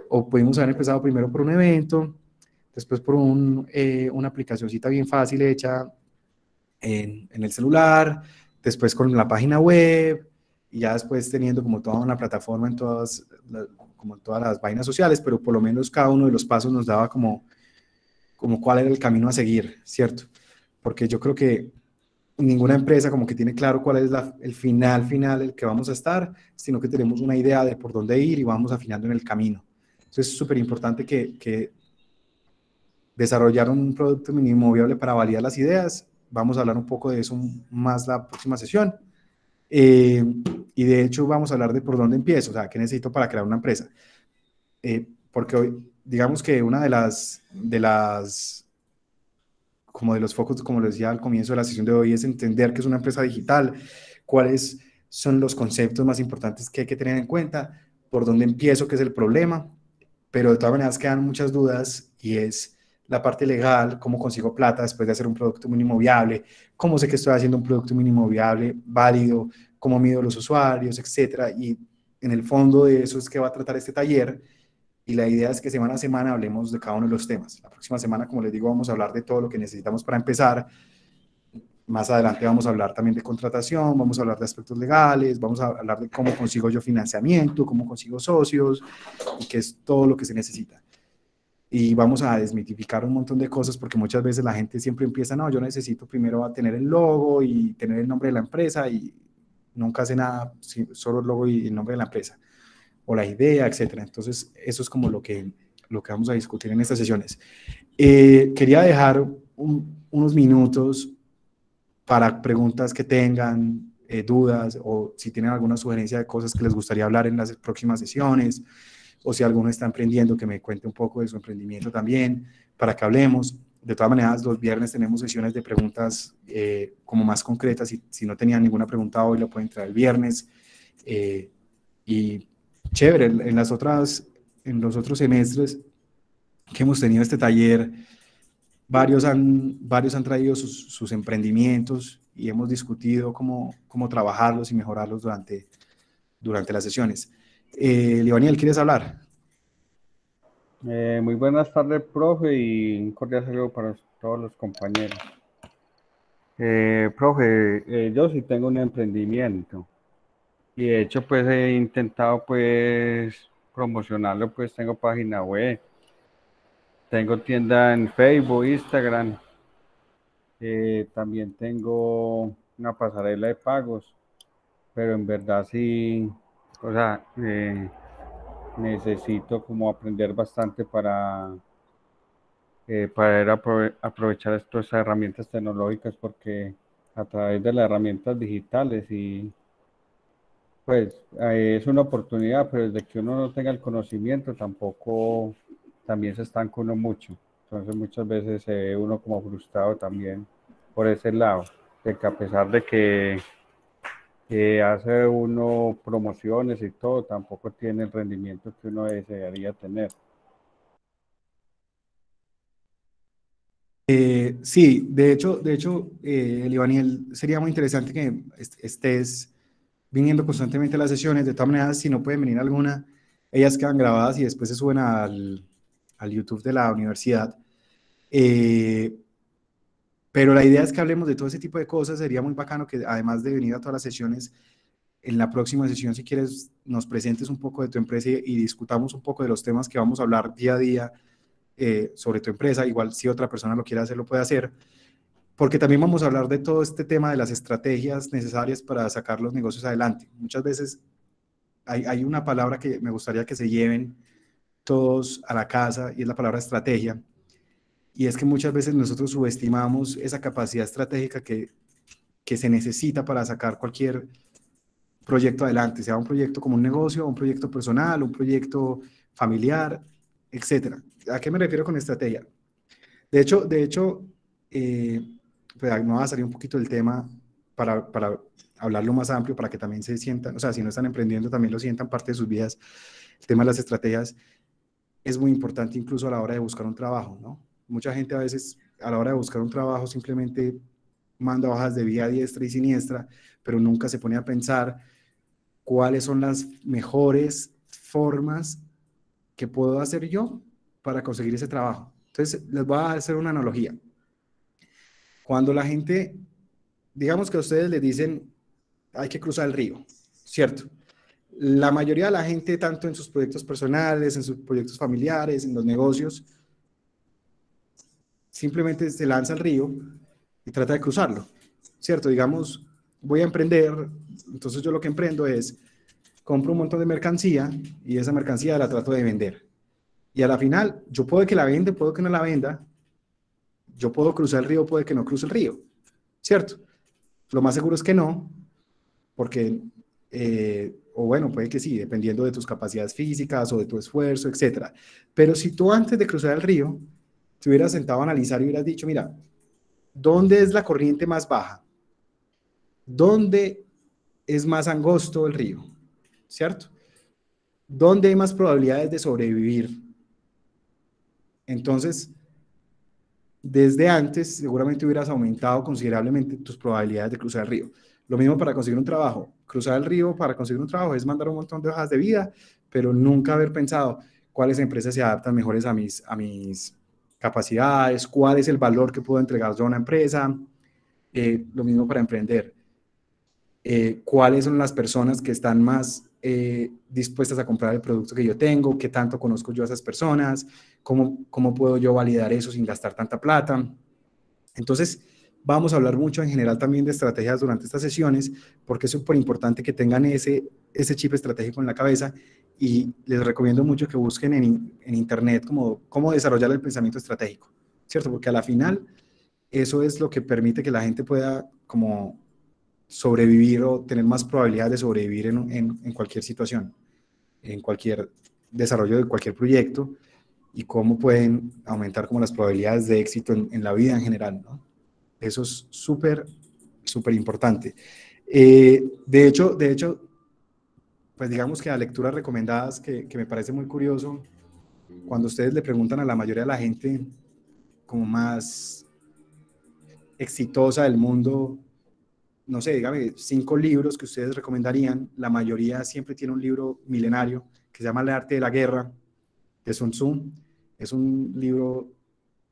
O pudimos haber empezado primero por un evento, después por una aplicacióncita bien fácil hecha en el celular, después con la página web, y ya después teniendo como toda una plataforma como en todas las vainas sociales, pero por lo menos cada uno de los pasos nos daba como cuál era el camino a seguir, ¿cierto? Porque yo creo que ninguna empresa como que tiene claro cuál es el final, el que vamos a estar, sino que tenemos una idea de por dónde ir y vamos afinando en el camino. Entonces es súper importante que desarrollar un producto mínimo viable para validar las ideas. Vamos a hablar un poco de eso más la próxima sesión. Y de hecho vamos a hablar de por dónde empiezo, o sea, qué necesito para crear una empresa. Porque hoy, digamos que una como de los focos, como les decía al comienzo de la sesión de hoy, es entender qué es una empresa digital, cuáles son los conceptos más importantes que hay que tener en cuenta, por dónde empiezo, qué es el problema, pero de todas maneras quedan muchas dudas y es la parte legal, cómo consigo plata después de hacer un producto mínimo viable, cómo sé que estoy haciendo un producto mínimo viable válido, cómo mido los usuarios, etcétera. Y en el fondo de eso es que va a tratar este taller y la idea es que semana a semana hablemos de cada uno de los temas. La próxima semana, como les digo, vamos a hablar de todo lo que necesitamos para empezar. Más adelante vamos a hablar también de contratación, vamos a hablar de aspectos legales, vamos a hablar de cómo consigo yo financiamiento, cómo consigo socios y qué es todo lo que se necesita. Y vamos a desmitificar un montón de cosas porque muchas veces la gente siempre empieza, no, yo necesito primero tener el logo y tener el nombre de la empresa y nunca hace nada, solo el logo y el nombre de la empresa o la idea, etcétera. Entonces, eso es como lo que vamos a discutir en estas sesiones. Quería dejar unos minutos para preguntas que tengan, dudas, o si tienen alguna sugerencia de cosas que les gustaría hablar en las próximas sesiones, o si alguno está emprendiendo, que me cuente un poco de su emprendimiento también, para que hablemos. De todas maneras, los viernes tenemos sesiones de preguntas como más concretas. Si no tenían ninguna pregunta hoy, lo pueden traer el viernes. Y chévere, en los otros semestres que hemos tenido este taller, varios han traído sus emprendimientos y hemos discutido cómo trabajarlos y mejorarlos durante las sesiones. Libaniel, ¿quieres hablar? Muy buenas tardes, profe, y un cordial saludo para todos los compañeros. Profe, yo sí tengo un emprendimiento y de hecho pues he intentado pues promocionarlo, pues tengo página web, tengo tienda en Facebook, Instagram, también tengo una pasarela de pagos, pero en verdad sí, o sea, necesito como aprender bastante para aprovechar estas herramientas tecnológicas, porque a través de las herramientas digitales y pues es una oportunidad, pero desde que uno no tenga el conocimiento tampoco, también se estanca uno mucho. Entonces muchas veces se ve uno como frustrado también por ese lado, de que a pesar de que hace uno promociones y todo, tampoco tiene el rendimiento que uno desearía tener. Sí, Libaniel, sería muy interesante que estés viniendo constantemente a las sesiones. De todas maneras, si no pueden venir alguna, ellas quedan grabadas y después se suben al YouTube de la universidad. Pero la idea es que hablemos de todo ese tipo de cosas. Sería muy bacano que además de venir a todas las sesiones, en la próxima sesión, si quieres, nos presentes un poco de tu empresa y discutamos un poco de los temas que vamos a hablar día a día sobre tu empresa. Igual si otra persona lo quiere hacer, lo puede hacer, porque también vamos a hablar de todo este tema de las estrategias necesarias para sacar los negocios adelante. Muchas veces hay una palabra que me gustaría que se lleven todos a la casa y es la palabra estrategia. Y es que muchas veces nosotros subestimamos esa capacidad estratégica que se necesita para sacar cualquier proyecto adelante, sea un proyecto como un negocio, un proyecto personal, un proyecto familiar, etcétera. ¿A qué me refiero con estrategia? De hecho, pues me va a salir un poquito del tema para hablarlo más amplio, para que también se sientan, o sea, si no están emprendiendo, también lo sientan parte de sus vidas, el tema de las estrategias. es muy importante incluso a la hora de buscar un trabajo, ¿no? Mucha gente a veces a la hora de buscar un trabajo simplemente manda hojas de vida a diestra y siniestra, pero nunca se pone a pensar cuáles son las mejores formas que puedo hacer yo para conseguir ese trabajo. Entonces, les voy a hacer una analogía. Cuando la gente, digamos que a ustedes les dicen, hay que cruzar el río, ¿cierto? La mayoría de la gente, tanto en sus proyectos personales, en sus proyectos familiares, en los negocios, simplemente se lanza al río y trata de cruzarlo, ¿cierto? Digamos, voy a emprender, entonces yo lo que emprendo es, compro un montón de mercancía y esa mercancía la trato de vender. Y a la final, yo puedo que la venda, puedo que no la venda, yo puedo cruzar el río, puede que no cruce el río, ¿cierto? Lo más seguro es que no, porque, o bueno, puede que sí, dependiendo de tus capacidades físicas o de tu esfuerzo, etcétera. Pero si tú antes de cruzar el río, te hubieras sentado a analizar y hubieras dicho, mira, ¿dónde es la corriente más baja? ¿Dónde es más angosto el río? ¿Cierto? ¿Dónde hay más probabilidades de sobrevivir? Entonces, desde antes seguramente hubieras aumentado considerablemente tus probabilidades de cruzar el río. Lo mismo para conseguir un trabajo. Cruzar el río para conseguir un trabajo es mandar un montón de hojas de vida, pero nunca haber pensado cuáles empresas se adaptan mejores a mis capacidades, cuál es el valor que puedo entregar yo a una empresa. Lo mismo para emprender. Cuáles son las personas que están más dispuestas a comprar el producto que yo tengo, qué tanto conozco yo a esas personas, cómo puedo yo validar eso sin gastar tanta plata. Entonces, vamos a hablar mucho en general también de estrategias durante estas sesiones, porque es súper importante que tengan ese chip estratégico en la cabeza, y les recomiendo mucho que busquen en internet cómo desarrollar el pensamiento estratégico, ¿cierto? Porque a la final, eso es lo que permite que la gente pueda como sobrevivir o tener más probabilidades de sobrevivir en cualquier situación, en cualquier desarrollo de cualquier proyecto, y cómo pueden aumentar como las probabilidades de éxito en la vida en general, ¿no? Eso es súper, súper importante. De hecho, pues digamos que a lecturas recomendadas, que me parece muy curioso, cuando ustedes le preguntan a la mayoría de la gente como más exitosa del mundo, no sé, dígame, 5 libros que ustedes recomendarían, la mayoría siempre tiene un libro milenario que se llama El arte de la guerra, de Sun Tzu. Es un libro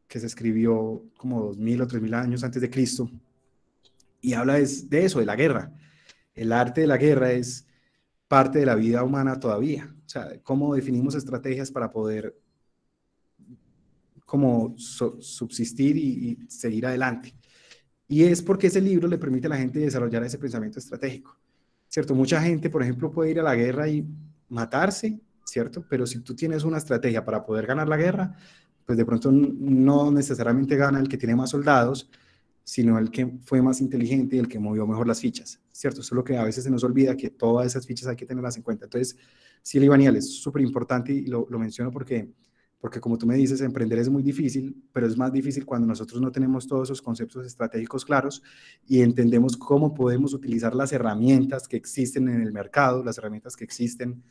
que se escribió como 2000 o 3000 años antes de Cristo, y habla de eso, de la guerra. El arte de la guerra es parte de la vida humana todavía. O sea, cómo definimos estrategias para poder como subsistir y seguir adelante. Y es porque ese libro le permite a la gente desarrollar ese pensamiento estratégico, ¿cierto? Mucha gente, por ejemplo, puede ir a la guerra y matarse, ¿cierto? Pero si tú tienes una estrategia para poder ganar la guerra, pues de pronto no necesariamente gana el que tiene más soldados, sino el que fue más inteligente y el que movió mejor las fichas, ¿cierto? Solo que a veces se nos olvida que todas esas fichas hay que tenerlas en cuenta. Entonces, sí, Libaniel, es súper importante, y lo menciono porque como tú me dices, emprender es muy difícil, pero es más difícil cuando nosotros no tenemos todos esos conceptos estratégicos claros y entendemos cómo podemos utilizar las herramientas que existen en el mercado, las herramientas que existen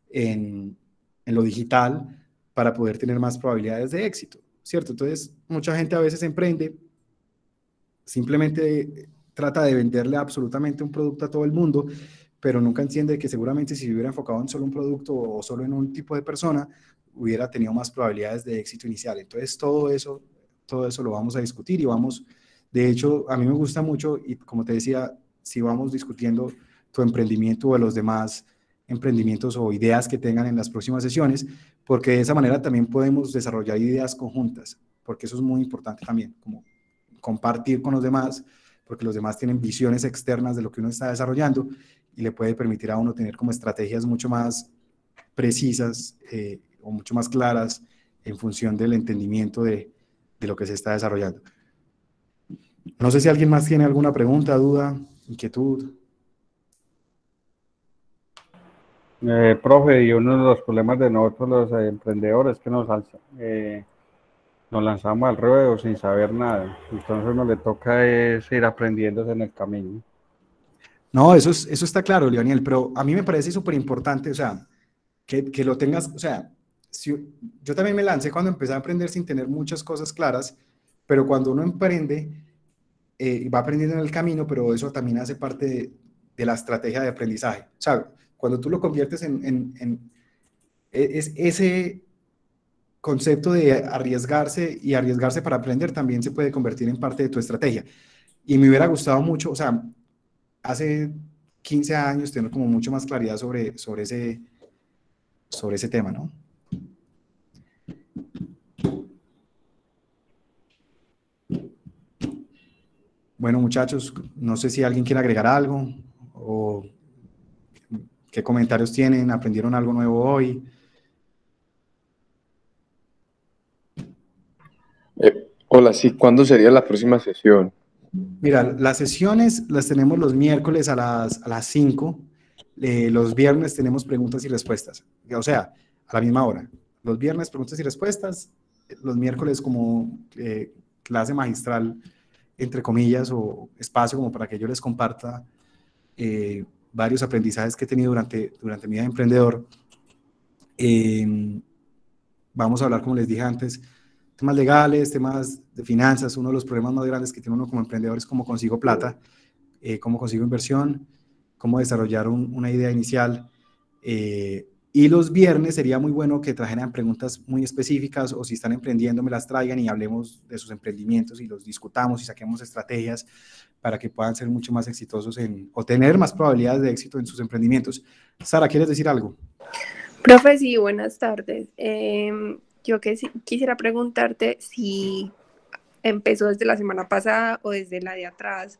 en lo digital, para poder tener más probabilidades de éxito, ¿cierto? Entonces, mucha gente a veces emprende, simplemente trata de venderle absolutamente un producto a todo el mundo, pero nunca entiende que seguramente si hubiera enfocado en solo un producto o solo en un tipo de persona, hubiera tenido más probabilidades de éxito inicial. Entonces, todo eso lo vamos a discutir, y vamos, de hecho, a mí me gusta mucho, y como te decía, si vamos discutiendo tu emprendimiento o de los demás emprendimientos o ideas que tengan en las próximas sesiones, porque de esa manera también podemos desarrollar ideas conjuntas, porque eso es muy importante también, como compartir con los demás, porque los demás tienen visiones externas de lo que uno está desarrollando, y le puede permitir a uno tener como estrategias mucho más precisas o mucho más claras en función del entendimiento de lo que se está desarrollando. No sé si alguien más tiene alguna pregunta, duda, inquietud. Profe, y uno de los problemas de nosotros los emprendedores es que nos lanzamos al ruedo sin saber nada. Entonces uno le toca es ir aprendiéndose en el camino. No, eso está claro, Leoniel, pero a mí me parece súper importante, o sea, que lo tengas, o sea, yo también me lancé cuando empecé a aprender sin tener muchas cosas claras, pero cuando uno emprende, va aprendiendo en el camino, pero eso también hace parte de la estrategia de aprendizaje. O sea, cuando tú lo conviertes es ese concepto de arriesgarse y arriesgarse para aprender también se puede convertir en parte de tu estrategia. Y me hubiera gustado mucho, o sea, hace 15 años tener como mucho más claridad sobre ese tema, ¿no? Bueno, muchachos, no sé si alguien quiere agregar algo o qué comentarios tienen, aprendieron algo nuevo hoy. Hola, sí, ¿cuándo sería la próxima sesión? Mira, las sesiones las tenemos los miércoles a las 5. Los viernes tenemos preguntas y respuestas, o sea, a la misma hora. Los viernes preguntas y respuestas, los miércoles como clase magistral, entre comillas, o espacio como para que yo les comparta varios aprendizajes que he tenido durante mi vida de emprendedor. Vamos a hablar, como les dije antes, temas legales, temas de finanzas. Uno de los problemas más grandes que tiene uno como emprendedor es cómo consigo plata, cómo consigo inversión, cómo desarrollar una idea inicial. Y los viernes sería muy bueno que trajeran preguntas muy específicas, o si están emprendiendo me las traigan y hablemos de sus emprendimientos y los discutamos y saquemos estrategias para que puedan ser mucho más exitosos o tener más probabilidades de éxito en sus emprendimientos. Sara, ¿quieres decir algo? Profe, sí, buenas tardes. Yo quisiera preguntarte si empezó desde la semana pasada o desde la de atrás,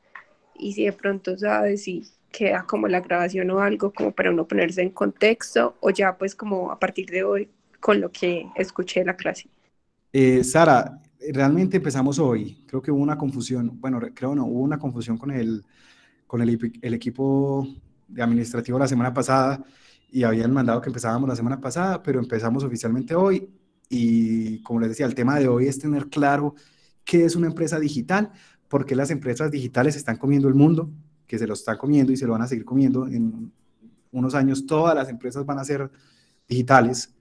y si de pronto sabes si queda como la grabación o algo como para uno ponerse en contexto, o ya pues como a partir de hoy con lo que escuché de la clase. Sara, realmente empezamos hoy. Creo que hubo una confusión, bueno, creo no, hubo una confusión con el equipo de administrativo la semana pasada, y habían mandado que empezábamos la semana pasada, pero empezamos oficialmente hoy. Y como les decía, el tema de hoy es tener claro qué es una empresa digital, por qué las empresas digitales están comiendo el mundo, que se lo están comiendo y se lo van a seguir comiendo. En unos años todas las empresas van a ser digitales,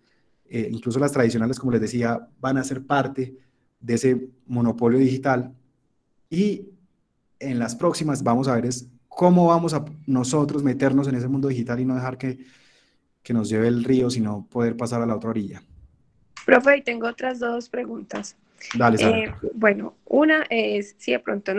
incluso las tradicionales, como les decía, van a ser parte de ese monopolio digital. Y en las próximas vamos a ver es cómo vamos a nosotros meternos en ese mundo digital y no dejar que nos lleve el río, sino poder pasar a la otra orilla. Profe, tengo otras dos preguntas. Dale, Sara. Bueno, una es si de pronto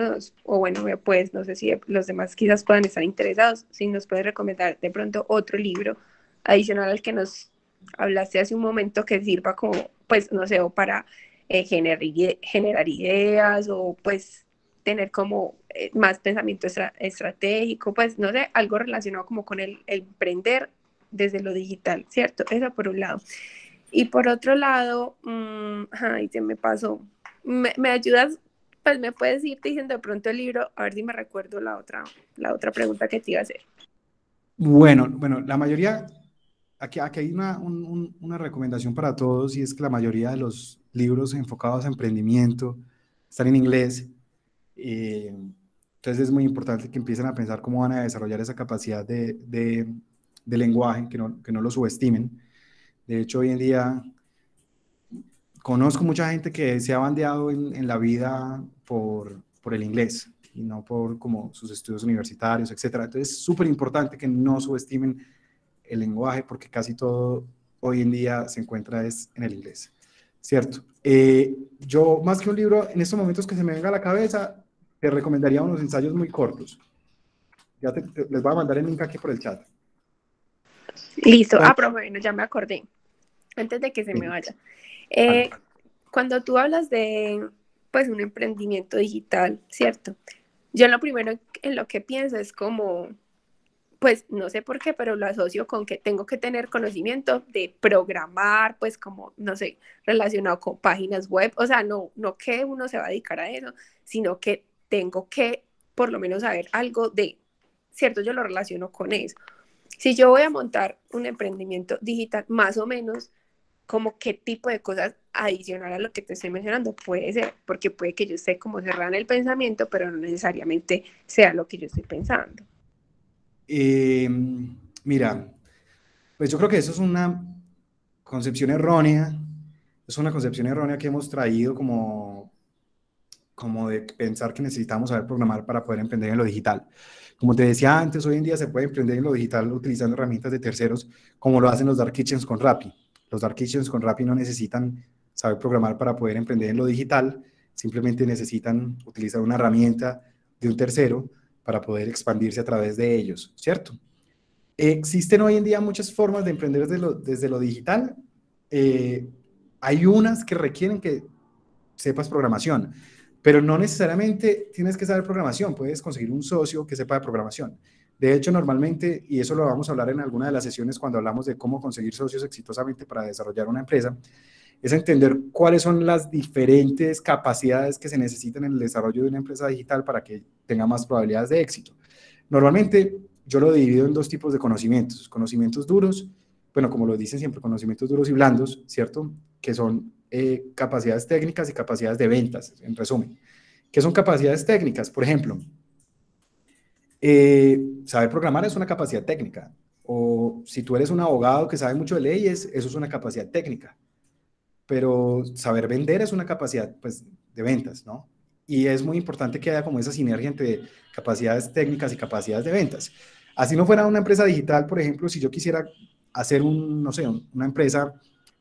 pues no sé si los demás quizás puedan estar interesados, si nos puede recomendar de pronto otro libro adicional al que nos hablaste hace un momento, que sirva como, pues, no sé, o para generar ideas, o pues tener como más pensamiento estratégico, pues no sé, algo relacionado como con el emprender desde lo digital, ¿cierto? Eso por un lado. Y por otro lado, ay, se me pasó. ¿Me ayudas? Pues me puedes ir diciendo de pronto el libro, a ver si me recuerdo la otra pregunta que te iba a hacer. Bueno, la mayoría, aquí hay una recomendación para todos, y es que la mayoría de los libros enfocados a emprendimiento están en inglés. Entonces es muy importante que empiecen a pensar cómo van a desarrollar esa capacidad de lenguaje, que no lo subestimen. De hecho, hoy en día conozco mucha gente que se ha bandeado en la vida por el inglés y no por como sus estudios universitarios, etcétera. Entonces es súper importante que no subestimen el lenguaje, porque casi todo hoy en día se encuentra en el inglés, ¿cierto? Yo, más que un libro, en estos momentos que se me venga a la cabeza, te recomendaría unos ensayos muy cortos. Ya les voy a mandar el link aquí por el chat. Listo. Pero bueno, ya me acordé. Antes de que se me vaya. Cuando tú hablas de, pues, un emprendimiento digital, ¿cierto? Yo lo primero en lo que pienso es como, pues no sé por qué, pero lo asocio con que tengo que tener conocimiento de programar, pues como, no sé, relacionado con páginas web. O sea, no que uno se va a dedicar a eso, sino que tengo que por lo menos saber algo de, ¿cierto? Yo lo relaciono con eso. Si yo voy a montar un emprendimiento digital, más o menos, como qué tipo de cosas adicional a lo que te estoy mencionando puede ser, porque puede que yo esté como cerrada en el pensamiento, pero no necesariamente sea lo que yo estoy pensando. Mira, pues yo creo que eso es concepción errónea, es una concepción errónea que hemos traído como de pensar que necesitamos saber programar para poder emprender en lo digital. Como te decía antes, hoy en día se puede emprender en lo digital utilizando herramientas de terceros, como lo hacen los Dark Kitchens con Rappi. Los Dark Kitchens con Rappi no necesitan saber programar para poder emprender en lo digital, simplemente necesitan utilizar una herramienta de un tercero para poder expandirse a través de ellos, ¿cierto? Existen hoy en día muchas formas de emprender desde lo digital. Hay unas que requieren que sepas programación, pero no necesariamente tienes que saber programación, puedes conseguir un socio que sepa de programación. De hecho, normalmente, y eso lo vamos a hablar en alguna de las sesiones cuando hablamos de cómo conseguir socios exitosamente para desarrollar una empresa, es entender cuáles son las diferentes capacidades que se necesitan en el desarrollo de una empresa digital para que tenga más probabilidades de éxito. Normalmente, yo lo divido en dos tipos de conocimientos. Conocimientos duros, bueno, como lo dicen siempre, conocimientos duros y blandos, ¿cierto? Que son capacidades técnicas y capacidades de ventas, en resumen. ¿Qué son capacidades técnicas? Por ejemplo, saber programar es una capacidad técnica. O si tú eres un abogado que sabe mucho de leyes, eso es una capacidad técnica. Pero saber vender es una capacidad, pues, de ventas, ¿no? Y es muy importante que haya como esa sinergia entre capacidades técnicas y capacidades de ventas. Así no fuera una empresa digital, por ejemplo, si yo quisiera hacer no sé, una empresa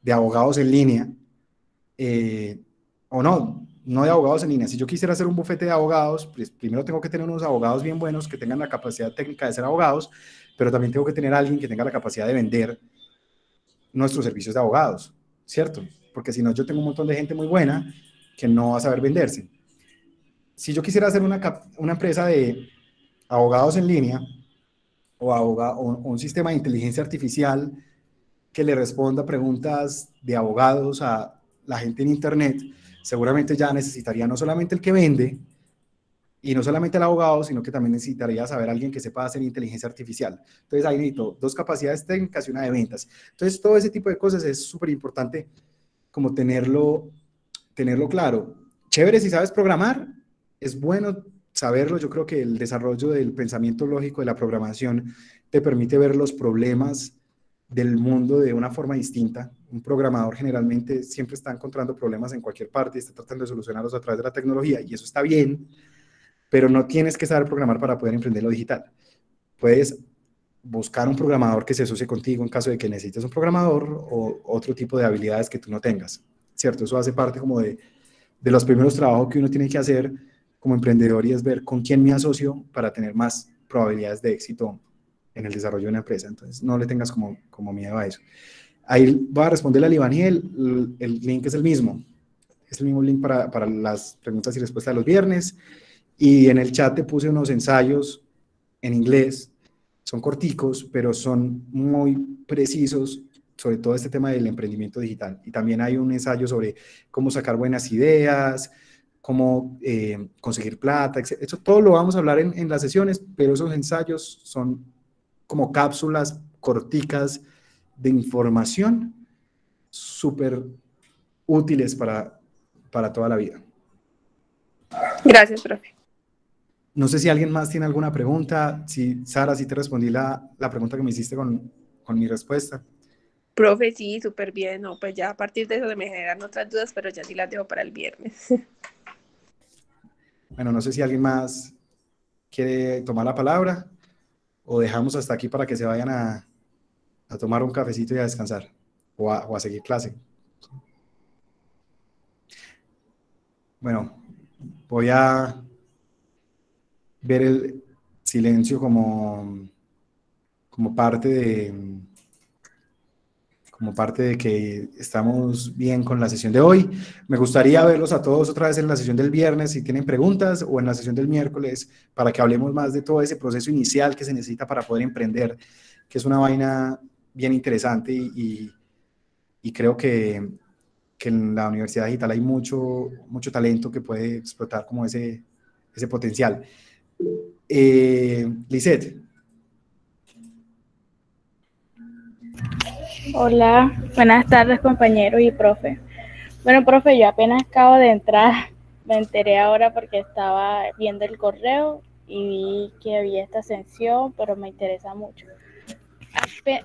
de abogados en línea, o no de abogados en línea. Si yo quisiera hacer un bufete de abogados, pues primero tengo que tener unos abogados bien buenos que tengan la capacidad técnica de ser abogados, pero también tengo que tener a alguien que tenga la capacidad de vender nuestros servicios de abogados, ¿cierto? Porque si no, yo tengo un montón de gente muy buena que no va a saber venderse. Si yo quisiera hacer una empresa de abogados en línea o un sistema de inteligencia artificial que le responda preguntas de abogados a la gente en Internet, seguramente ya necesitaría no solamente el que vende y no solamente el abogado, sino que también necesitaría saber a alguien que sepa hacer inteligencia artificial. Entonces ahí necesito dos capacidades técnicas y una de ventas. Entonces todo ese tipo de cosas es súper importante como tenerlo claro. Chévere si sabes programar, es bueno saberlo. Yo creo que el desarrollo del pensamiento lógico de la programación te permite ver los problemas del mundo de una forma distinta. Un programador generalmente siempre está encontrando problemas en cualquier parte y está tratando de solucionarlos a través de la tecnología, y eso está bien, pero no tienes que saber programar para poder emprender lo digital. Puedes buscar un programador que se asocie contigo en caso de que necesites un programador o otro tipo de habilidades que tú no tengas, ¿cierto? Eso hace parte como de los primeros trabajos que uno tiene que hacer como emprendedor, y es ver con quién me asocio para tener más probabilidades de éxito en el desarrollo de una empresa. Entonces, no le tengas como miedo a eso. Ahí va a responderle a Iván y el link es el mismo. Es el mismo link para las preguntas y respuestas de los viernes. Y en el chat te puse unos ensayos en inglés. Son corticos, pero son muy precisos sobre todo este tema del emprendimiento digital. Y también hay un ensayo sobre cómo sacar buenas ideas, cómo conseguir plata, etc. Eso todo lo vamos a hablar en las sesiones, pero esos ensayos son como cápsulas corticas de información súper útiles para toda la vida. Gracias, profe. No sé si alguien más tiene alguna pregunta. Si, Sara, sí te respondí la pregunta que me hiciste con mi respuesta. Profe, sí, súper bien. No, pues ya a partir de eso se me generan otras dudas, pero ya sí las dejo para el viernes. Bueno, no sé si alguien más quiere tomar la palabra o dejamos hasta aquí para que se vayan a tomar un cafecito y a descansar o a seguir clase. Bueno, voy a ver el silencio como parte de que estamos bien con la sesión de hoy. Me gustaría verlos a todos otra vez en la sesión del viernes si tienen preguntas, o en la sesión del miércoles para que hablemos más de todo ese proceso inicial que se necesita para poder emprender, que es una vaina bien interesante, y creo que en la Universidad Digital hay mucho talento que puede explotar como ese potencial. Lisette. Hola, buenas tardes compañeros y profe. Bueno, profe, yo apenas acabo de entrar, me enteré ahora porque estaba viendo el correo y vi que había esta ascensión, pero me interesa mucho.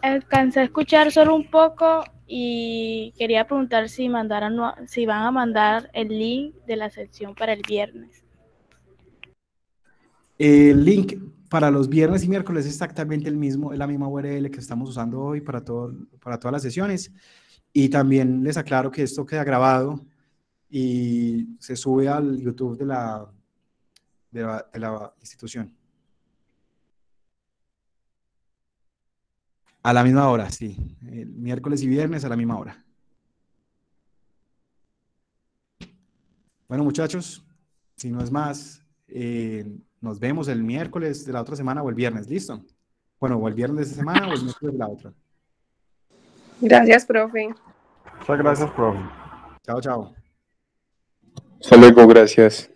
alcancé a escuchar solo un poco y quería preguntar si si van a mandar el link de la sección para el viernes. El link para los viernes y miércoles es exactamente el mismo, es la misma URL que estamos usando hoy para todas las sesiones. Y también les aclaro que esto queda grabado y se sube al YouTube de la institución. A la misma hora, sí. El miércoles y viernes a la misma hora. Bueno, muchachos, si no es más, nos vemos el miércoles de la otra semana o el viernes, ¿listo? Bueno, o el viernes de esta semana o el miércoles de la otra. Gracias, profe. Muchas gracias, profe. Chao, chao. Hasta luego, gracias.